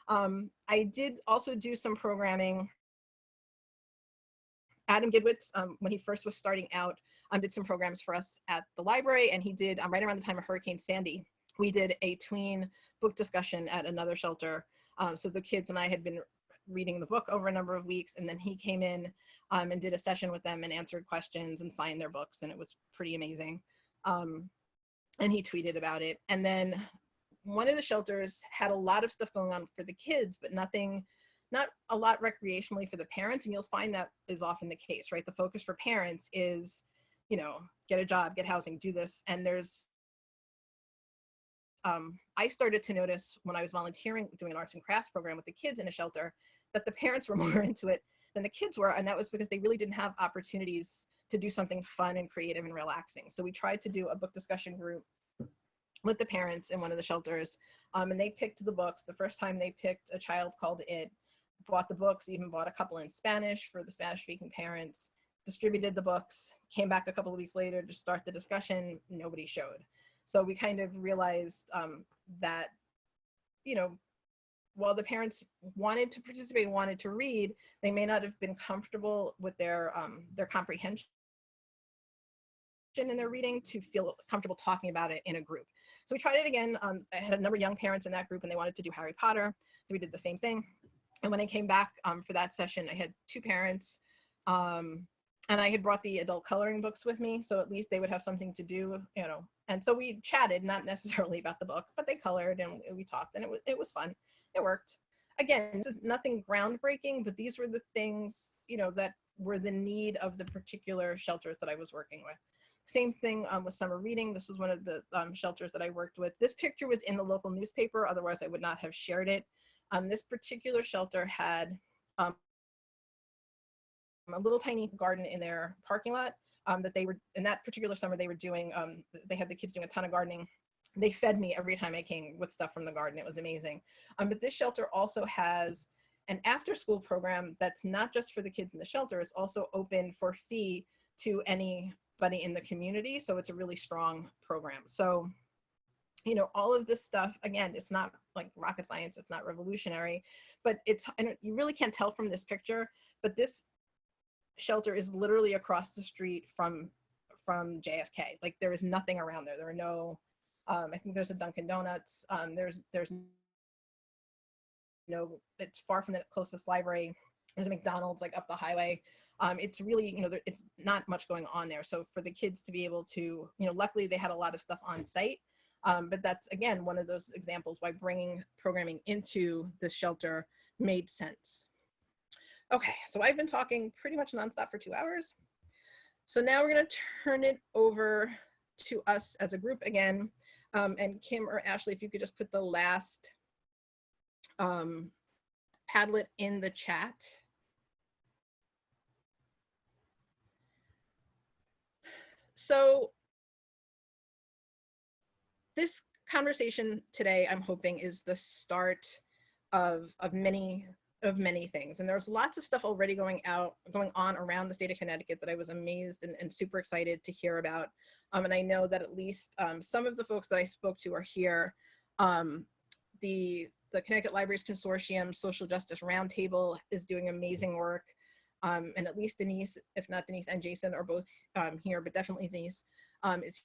I did also do some programming. Adam Gidwitz, when he first was starting out, did some programs for us at the library, and he did, right around the time of Hurricane Sandy, we did a tween book discussion at another shelter. So the kids and I had been reading the book over a number of weeks, and then he came in and did a session with them and answered questions and signed their books, and it was pretty amazing. And he tweeted about it. And then one of the shelters had a lot of stuff going on for the kids, but not a lot recreationally for the parents. And you'll find that is often the case, right? The focus for parents is, get a job, get housing, do this. And there's, I started to notice when I was volunteering, doing an arts and crafts program with the kids in a shelter, that the parents were more into it than the kids were. And that was because they really didn't have opportunities to do something fun and creative and relaxing. So we tried to do a book discussion group with the parents in one of the shelters, and they picked the books. The first time they picked A Child Called It, bought the books, even bought a couple in Spanish for the Spanish-speaking parents, distributed the books, came back a couple of weeks later to start the discussion. Nobody showed. So we kind of realized that, while the parents wanted to participate, wanted to read, they may not have been comfortable with their comprehension in their reading to feel comfortable talking about it in a group. So we tried it again. I had a number of young parents in that group, and they wanted to do Harry Potter. So we did the same thing. And when I came back for that session, I had 2 parents, and I had brought the adult coloring books with me, so at least they would have something to do, And so we chatted, not necessarily about the book, but they colored and we talked, and it was fun. It worked. Again, this is nothing groundbreaking, but these were the things, that were the need of the particular shelters that I was working with. Same thing with summer reading. This was one of the shelters that I worked with. This picture was in the local newspaper, otherwise I would not have shared it. This particular shelter had a little tiny garden in their parking lot that they were, in that particular summer, they were doing, they had the kids doing a ton of gardening. They fed me every time I came with stuff from the garden. It was amazing. But this shelter also has an after-school program that's not just for the kids in the shelter. It's also open for fee to anybody in the community. So it's a really strong program. So, all of this stuff, again, it's not like rocket science. It's not revolutionary, but and you really can't tell from this picture, but this shelter is literally across the street from JFK. Like, there is nothing around there. There are no, I think there's a Dunkin' Donuts. There's no, it's far from the closest library. There's a McDonald's like up the highway. It's really, it's not much going on there. So for the kids to be able to, luckily they had a lot of stuff on site. But that's, again, one of those examples why bringing programming into the shelter made sense. Okay, so I've been talking pretty much nonstop for 2 hours. So now we're going to turn it over to us as a group again. And Kim or Ashley, if you could just put the last Padlet in the chat. So this conversation today, I'm hoping, is the start of many things. And there's lots of stuff already going on around the state of Connecticut that I was amazed and super excited to hear about. And I know that at least some of the folks that I spoke to are here. The Connecticut Libraries Consortium Social Justice Roundtable is doing amazing work. And at least Denise, if not Denise and Jason, are both here, but definitely Denise is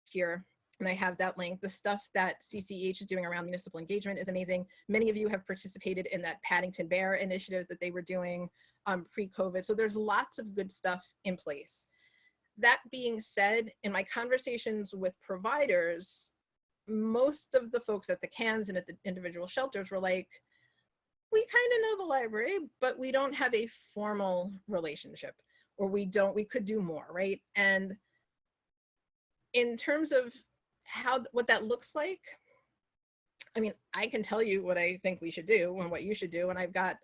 here. And I have that link. The stuff that CCEH is doing around municipal engagement is amazing. Many of you have participated in that Paddington Bear initiative that they were doing pre-COVID. So there's lots of good stuff in place. That being said, in my conversations with providers, most of the folks at the CANs and at the individual shelters were like, we kind of know the library, but we don't have a formal relationship, or we could do more, right? And in terms of what that looks like, I mean, I can tell you what I think we should do and what you should do. And I've got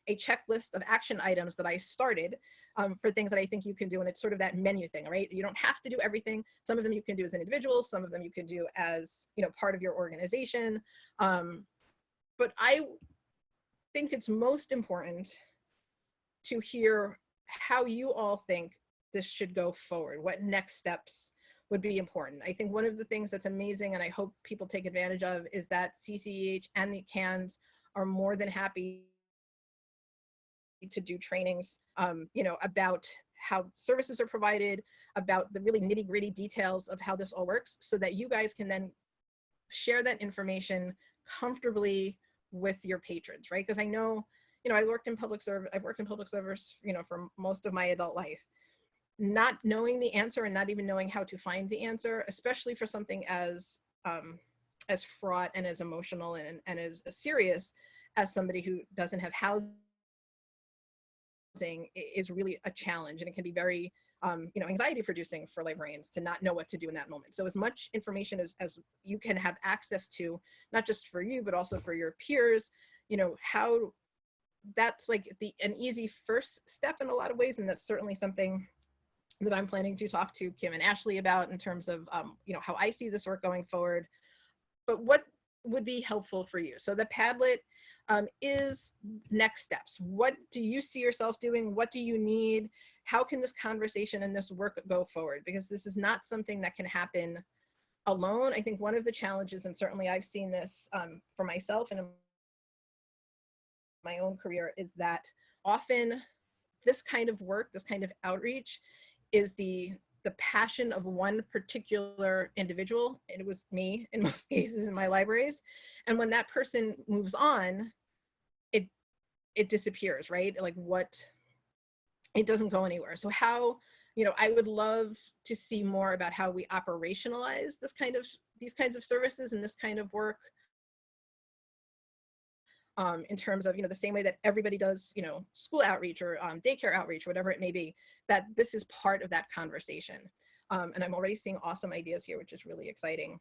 a checklist of action items that I started for things that I think you can do. And it's sort of that menu thing, right? You don't have to do everything. Some of them you can do as an individual, some of them you can do as, you know, part of your organization. But I think it's most important to hear how you all think this should go forward, what next steps would be important. I think one of the things that's amazing, and I hope people take advantage of, is that CCEH and the CANs are more than happy to do trainings, you know, about how services are provided, about the really nitty-gritty details of how this all works, so that you guys can then share that information comfortably with your patrons, right? Because I know, you know, I've worked in public service, you know, for most of my adult life. Not knowing the answer and not even knowing how to find the answer, especially for something as fraught and as emotional and as serious as somebody who doesn't have housing, is really a challenge, and it can be very you know, anxiety producing for librarians to not know what to do in that moment. So as much information as you can have access to, not just for you, but also for your peers, you know, how that's like an easy first step in a lot of ways. And that's certainly something that I'm planning to talk to Kim and Ashley about in terms of, you know, how I see this work going forward. But what would be helpful for you? So the Padlet is next steps. What do you see yourself doing? What do you need? How can this conversation and this work go forward? Because this is not something that can happen alone. I think one of the challenges, and certainly I've seen this for myself and in my own career, is that often this kind of work, this kind of outreach, is the passion of one particular individual. It was me in most cases in my libraries. And when that person moves on, it disappears, right? Like it doesn't go anywhere. So how, you know, I would love to see more about how we operationalize these kinds of services and this kind of work, in terms of, you know, the same way that everybody does, you know, school outreach or daycare outreach, whatever it may be, that this is part of that conversation. And I'm already seeing awesome ideas here, which is really exciting.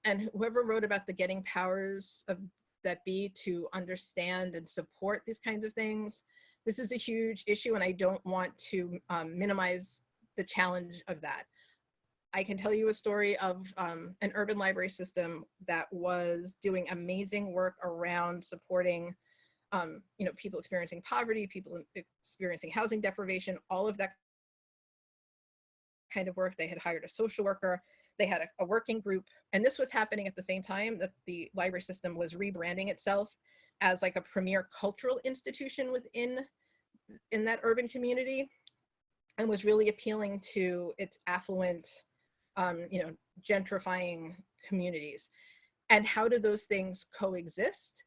And whoever wrote about the getting powers of that be to understand and support these kinds of things, this is a huge issue, and I don't want to minimize the challenge of that. I can tell you a story of an urban library system that was doing amazing work around supporting, you know, people experiencing poverty, people experiencing housing deprivation, all of that kind of work. They had hired a social worker. They had a working group, and this was happening at the same time that the library system was rebranding itself as like a premier cultural institution within that urban community, and was really appealing to its affluent, you know, gentrifying communities. And how do those things coexist?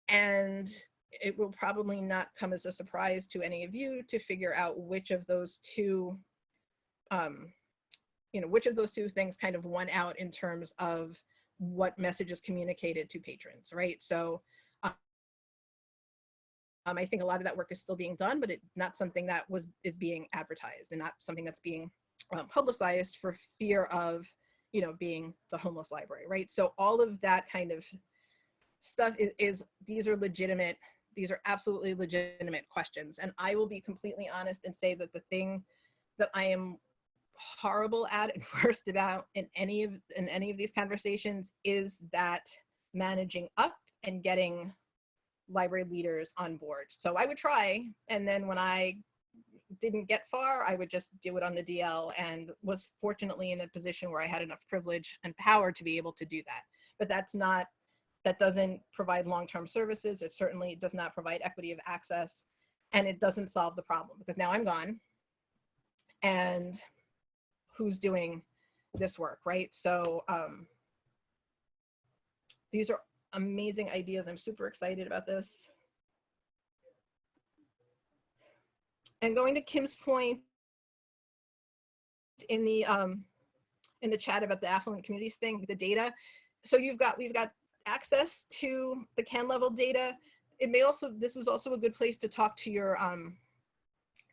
And it will probably not come as a surprise to any of you to figure out which of those two, you know, which of those two things kind of won out in terms of what message is communicated to patrons, right? So I think a lot of that work is still being done, but it's not something that is being advertised, and not something that's being publicized for fear of, you know, being the homeless library, right? So all of that kind of stuff these are absolutely legitimate questions. And I will be completely honest and say that the thing that I am horrible at and worst about in any of these conversations is that managing up and getting library leaders on board. So I would try, and then when I didn't get far, I would just do it on the DL, and was fortunately in a position where I had enough privilege and power to be able to do that. But that doesn't provide long-term services. It certainly does not provide equity of access, and it doesn't solve the problem, because now I'm gone, and who's doing this work, right? So these are amazing ideas. I'm super excited about this. And going to Kim's point in the chat about the affluent communities thing, the data. So we've got access to the CAN level data. This is also a good place to talk to your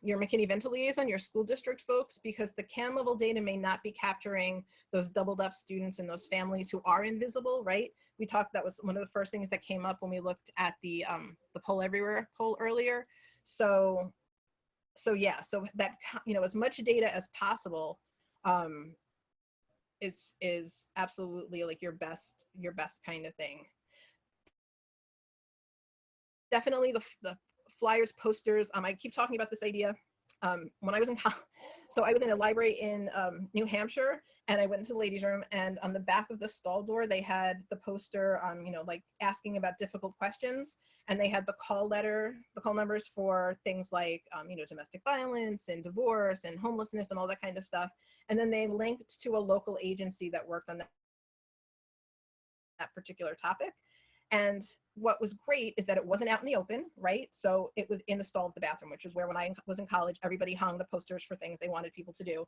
your McKinneyVento liaison, your school district folks, because the CAN level data may not be capturing those doubled up students and those families who are invisible, right? We talked, that was one of the first things that came up when we looked at the poll everywhere poll earlier. So yeah, so that, you know, as much data as possible is absolutely like your best kind of thing. Definitely the flyers, posters. I keep talking about this idea. When I was in college, so I was in a library in New Hampshire, and I went into the ladies' room, and on the back of the stall door, they had the poster, you know, like asking about difficult questions, and they had the call numbers for things like, you know, domestic violence and divorce and homelessness and all that kind of stuff. And then they linked to a local agency that worked on that particular topic. And what was great is that it wasn't out in the open, right? So it was in the stall of the bathroom, which is where, when I was in college, everybody hung the posters for things they wanted people to do.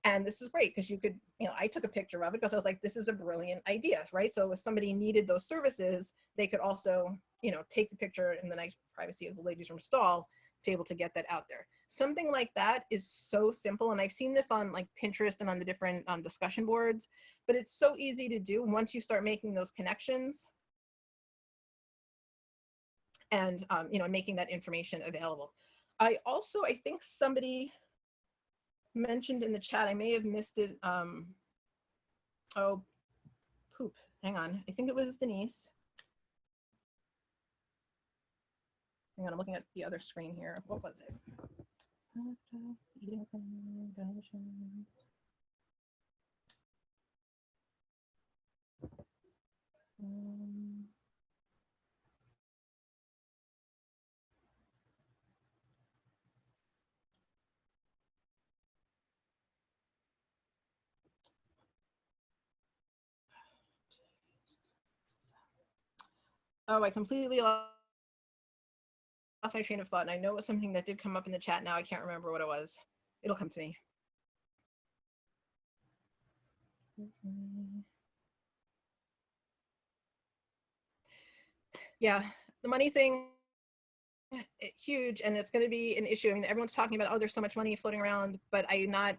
And this is great because you could, you know, I took a picture of it because I was like, this is a brilliant idea, right? So if somebody needed those services, they could also, you know, take the picture in the nice privacy of the ladies' room stall to be able to get that out there. Something like that is so simple. And I've seen this on like Pinterest and on the different discussion boards, but it's so easy to do once you start making those connections and, you know, making that information available. I think somebody mentioned in the chat, I may have missed it. Oh, poop, hang on. I think it was Denise. Hang on, I'm looking at the other screen here. What was it? Oh, I completely lost my train of thought, and I know it was something that did come up in the chat. Now I can't remember what it was. It'll come to me. Yeah, the money thing, huge, and it's going to be an issue. I mean, everyone's talking about, oh, there's so much money floating around, but I'm not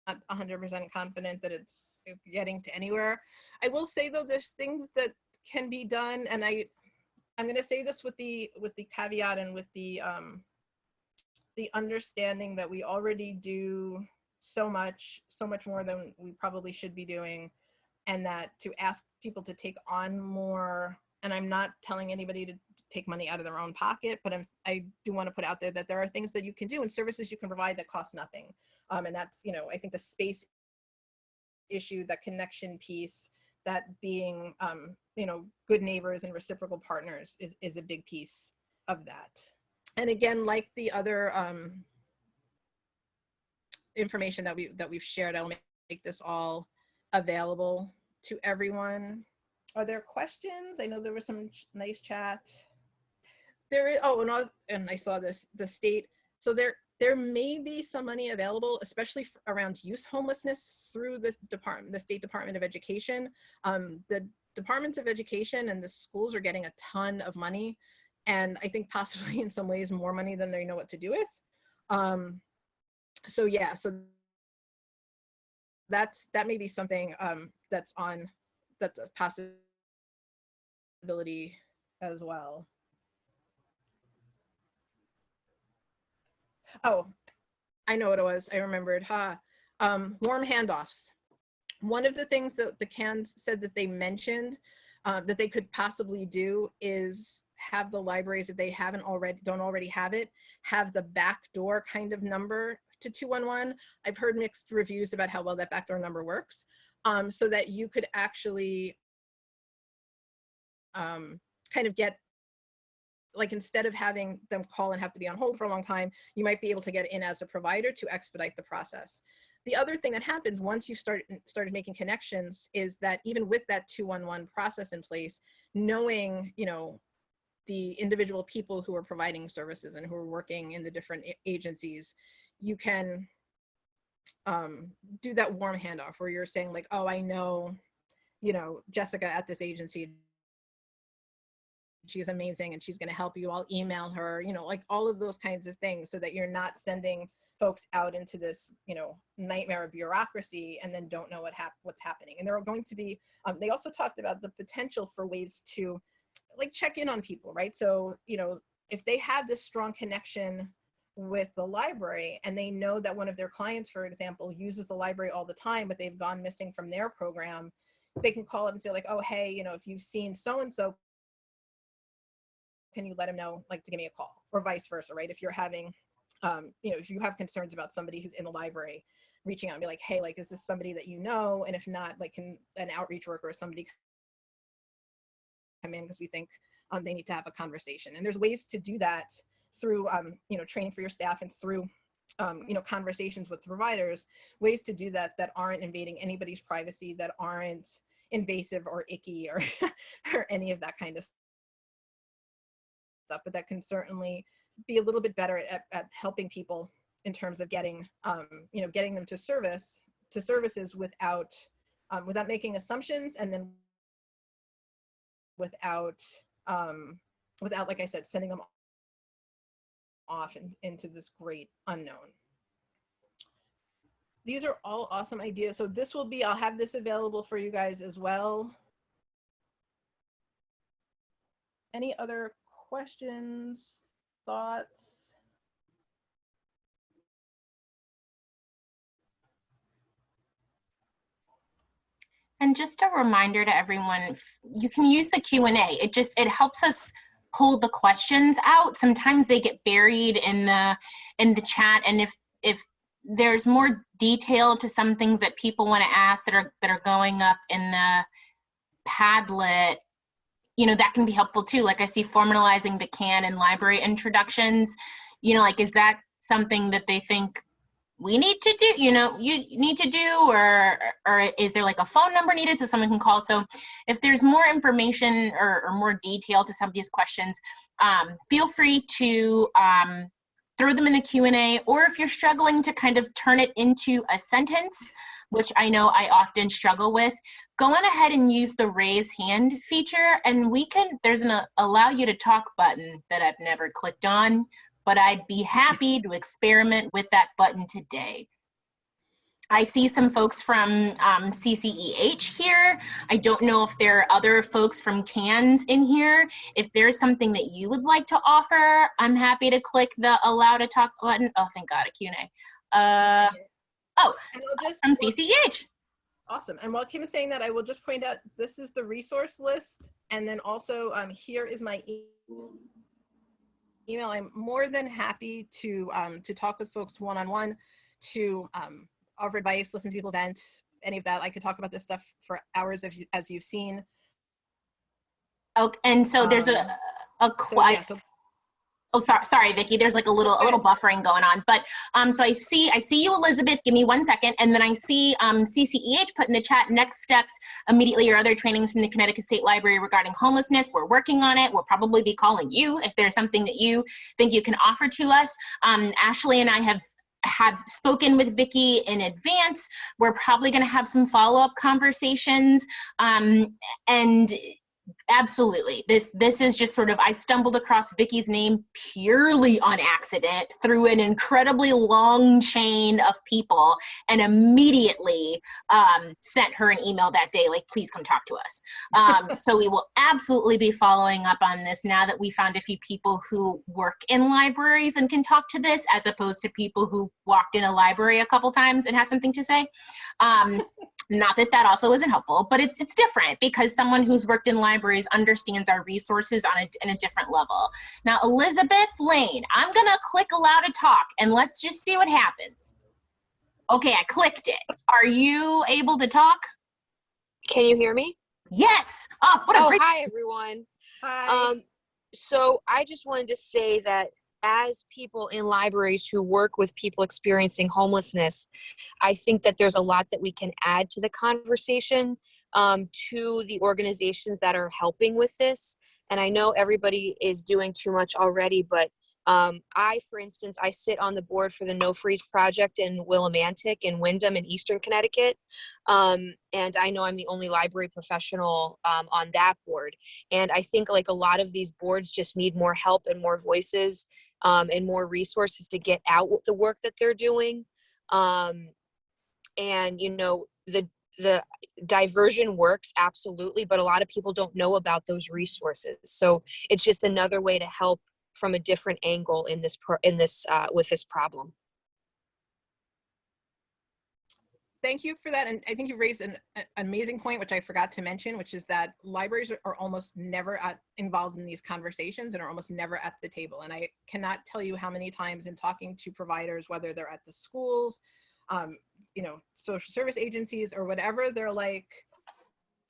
100% confident that it's getting to anywhere. I will say though, there's things that can be done, and I'm going to say this with the caveat and with the understanding that we already do so much more than we probably should be doing, and that to ask people to take on more, and I'm not telling anybody to take money out of their own pocket, but I do want to put out there that there are things that you can do and services you can provide that cost nothing. And that's, you know, I think the space issue, that connection piece, that being, you know, good neighbors and reciprocal partners is a big piece of that. And again, like the other information that we've shared, I'll make this all available to everyone. Are there questions? I know there was some nice chat. There is, oh, and I saw this, the state. So there may be some money available, especially around youth homelessness, through this department, the State Department of Education. The departments of education and the schools are getting a ton of money, and I think possibly in some ways more money than they know what to do with. So yeah, so that may be something that's a possibility as well. Oh, I know what it was. I remembered. Warm handoffs. One of the things that the CANs said that they mentioned that they could possibly do is have the libraries, if they don't already have it, have the backdoor kind of number to 211. I've heard mixed reviews about how well that backdoor number works, so that you could actually kind of get, like, instead of having them call and have to be on hold for a long time, you might be able to get in as a provider to expedite the process. The other thing that happens once you started making connections is that even with that 211 process in place, knowing, you know, the individual people who are providing services and who are working in the different agencies, you can do that warm handoff where you're saying like, oh, I know, you know, Jessica at this agency she's amazing and she's going to help you. I'll email her, you know, like all of those kinds of things, so that you're not sending folks out into this, you know, nightmare of bureaucracy and then don't know what's happening. And there are going to be, they also talked about the potential for ways to like check in on people, right? So, you know, if they have this strong connection with the library and they know that one of their clients, for example, uses the library all the time, but they've gone missing from their program, they can call up and say like, oh, hey, you know, if you've seen so-and-so, can you let him know, like, to give me a call, or vice versa, right? If you're having, you know, if you have concerns about somebody who's in the library, reaching out and be like, hey, like, is this somebody that you know? And if not, like, can an outreach worker or somebody come in because we think they need to have a conversation. And there's ways to do that through, you know, training for your staff and through, you know, conversations with providers, ways to do that that aren't invading anybody's privacy, that aren't invasive or icky or, or any of that kind of stuff, but that can certainly be a little bit better at helping people in terms of getting, you know, getting them to services without, without making assumptions, and then without, like I said, sending them off into this great unknown. These are all awesome ideas. So this will be, I'll have this available for you guys as well. Any other questions, thoughts? And just a reminder to everyone, you can use the Q&A. It helps us pull the questions out. Sometimes they get buried in the chat, and if there's more detail to some things that people want to ask that are going up in the Padlet, you know, that can be helpful too. Like I see formalizing the CAN and library introductions, you know, like, is that something that they think we need to do, you know, you need to do, or is there like a phone number needed so someone can call? So if there's more information or more detail to some of these questions, feel free to throw them in the Q&A, or if you're struggling to kind of turn it into a sentence, which I know I often struggle with, go on ahead and use the raise hand feature, and there's an allow you to talk button that I've never clicked on, but I'd be happy to experiment with that button today. I see some folks from CCEH here. I don't know if there are other folks from CANS in here. If there's something that you would like to offer, I'm happy to click the allow to talk button. Oh, thank God, a Q&A. Oh, from CCEH. Awesome. And while Kim is saying that, I will just point out, this is the resource list. And then also here is my email. I'm more than happy to talk with folks one-on-one, to offer advice, listen to people vent, any of that. I could talk about this stuff for hours, as you've seen. Okay, and so there's oh, sorry, Vicki. There's like a little buffering going on, but so I see you, Elizabeth. Give me 1 second, and then I see CCEH put in the chat, next steps immediately or other trainings from the Connecticut State Library regarding homelessness. We're working on it. We'll probably be calling you if there's something that you think you can offer to us. Ashley and I have spoken with Vicki in advance. We're probably going to have some follow-up conversations, and absolutely. This is just sort of, I stumbled across Vicki's name purely on accident through an incredibly long chain of people, and immediately sent her an email that day, like, please come talk to us. So we will absolutely be following up on this now that we found a few people who work in libraries and can talk to this, as opposed to people who walked in a library a couple times and have something to say. Not that that also isn't helpful, but it's different because someone who's worked in libraries understands our resources in a different level. Now, Elizabeth Lane, I'm gonna click allow to talk and let's just see what happens. Okay, I clicked it. Are you able to talk? Can you hear me? Yes. Oh, what a great. Hi, everyone. Hi. So I just wanted to say that as people in libraries who work with people experiencing homelessness, I think that there's a lot that we can add to the conversation to the organizations that are helping with this. And I know everybody is doing too much already, but I, for instance, I sit on the board for the No Freeze Project in Willimantic in Windham in Eastern Connecticut. And I know I'm the only library professional on that board. And I think like a lot of these boards just need more help and more voices and more resources to get out the work that they're doing. And, you know, the diversion works, absolutely, but a lot of people don't know about those resources. So it's just another way to help from a different angle in this with this problem. Thank you for that. And I think you raised an amazing point, which I forgot to mention, which is that libraries are almost never involved in these conversations and are almost never at the table. And I cannot tell you how many times in talking to providers, whether they're at the schools, you know, social service agencies or whatever, they're like,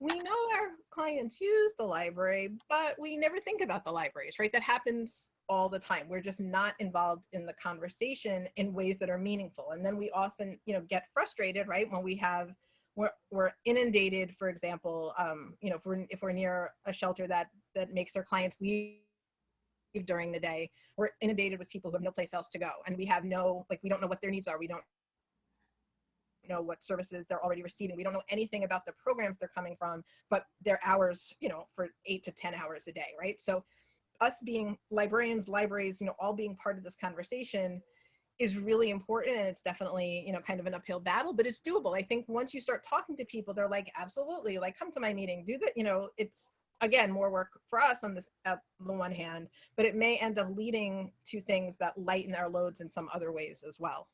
we know our clients use the library, but we never think about the libraries, right? That happens all the time. We're just not involved in the conversation in ways that are meaningful. And then we often, you know, get frustrated, right? When we're inundated, for example, you know, if we're near a shelter that makes their clients leave during the day, we're inundated with people who have no place else to go. And we have no, like, we don't know what their needs are. We don't know what services they're already receiving. We don't know anything about the programs they're coming from, but their hours, you know, for 8 to 10 hours a day, right? So us being librarians, libraries, you know, all being part of this conversation is really important. And it's definitely, you know, kind of an uphill battle, but it's doable. I think once you start talking to people, they're like, absolutely, like, come to my meeting, do that. You know, it's, again, more work for us on this, at the one hand, but it may end up leading to things that lighten our loads in some other ways as well.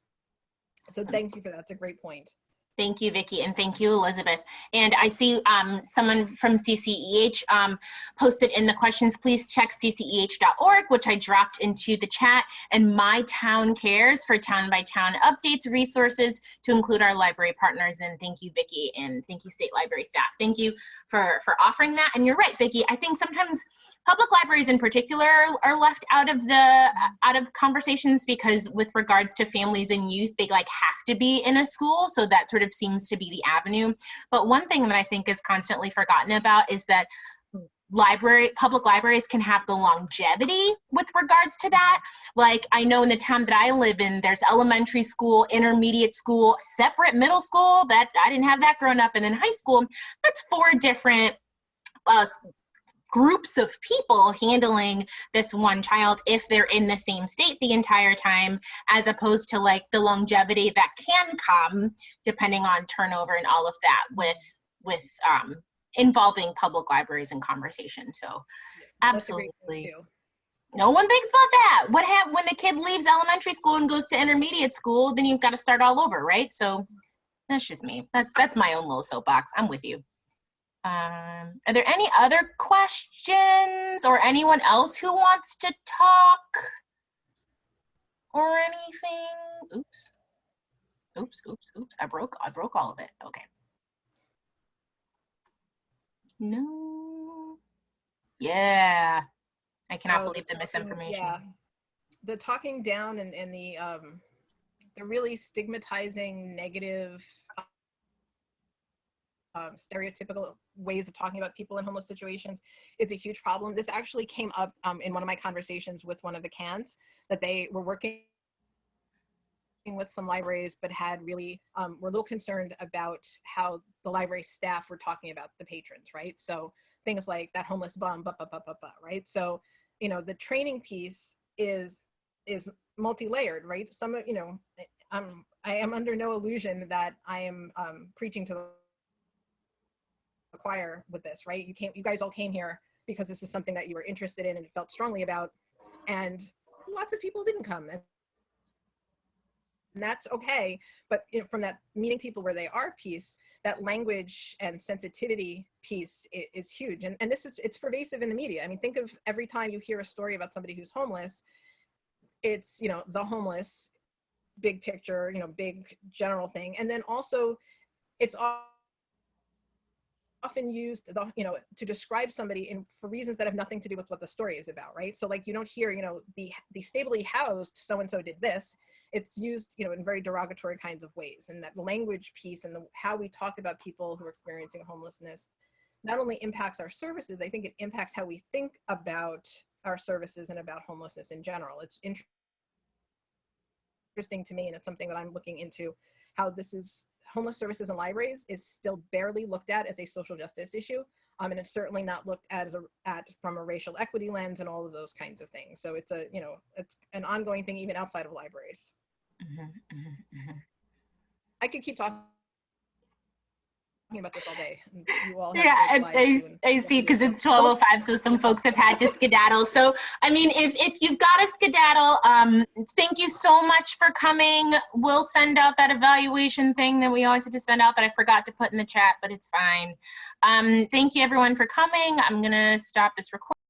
So thank you for that. It's a great point. Thank you, Vicki, and thank you, Elizabeth. And I see someone from CCEH posted in the questions, please check cceh.org, which I dropped into the chat, and My Town Cares for town-by-town updates, resources to include our library partners. And thank you, Vicki, and thank you, State Library staff. Thank you for offering that. And you're right, Vicki, I think sometimes public libraries in particular are left out of conversations because with regards to families and youth, they like have to be in a school. So that sort of seems to be the avenue. But one thing that I think is constantly forgotten about is that public libraries can have the longevity with regards to that. Like I know in the town that I live in, there's elementary school, intermediate school, separate middle school, that I didn't have that growing up, and then high school. That's 4 different groups of people handling this one child if they're in the same state the entire time, as opposed to like the longevity that can come depending on turnover and all of that with involving public libraries in conversation. So absolutely. No one thinks about that. What happens when the kid leaves elementary school and goes to intermediate school? Then you've got to start all over, right? So that's just me. That's my own little soapbox. I'm with you. Are there any other questions or anyone else who wants to talk or anything? Oops. I broke all of it. Okay. No. Yeah. I cannot believe the misinformation. Yeah. The talking down and the really stigmatizing, negative, stereotypical ways of talking about people in homeless situations is a huge problem. This actually came up in one of my conversations with one of the CANs, that they were working with some libraries, but had really were a little concerned about how the library staff were talking about the patrons, right? So things like that homeless bum, right? So, you know, the training piece is multi-layered, right? Some of, you know, I am under no illusion that I am preaching to the choir with this, right? You guys all came here because this is something that you were interested in and felt strongly about, and lots of people didn't come, and that's okay. But you know, from that meeting people where they are piece, that language and sensitivity piece is huge, and it's pervasive in the media. I mean, think of every time you hear a story about somebody who's homeless, it's, you know, the homeless, big picture, you know, big general thing, and then also it's often used, you know, to describe somebody for reasons that have nothing to do with what the story is about, right? So like you don't hear, you know, the stably housed so-and-so did this. It's used, you know, in very derogatory kinds of ways. And that language piece and how we talk about people who are experiencing homelessness not only impacts our services, I think it impacts how we think about our services and about homelessness in general. It's interesting to me, and it's something that I'm looking into, how this is, homeless services in libraries is still barely looked at as a social justice issue. And it's certainly not looked at as from a racial equity lens and all of those kinds of things. So it's a, you know, it's an ongoing thing even outside of libraries. I could keep talking about this all day. You all have I see, because it's 12:05, so some folks have had to skedaddle. So, I mean, if you've got to skedaddle, thank you so much for coming. We'll send out that evaluation thing that we always have to send out that I forgot to put in the chat, but it's fine. Thank you, everyone, for coming. I'm going to stop this recording.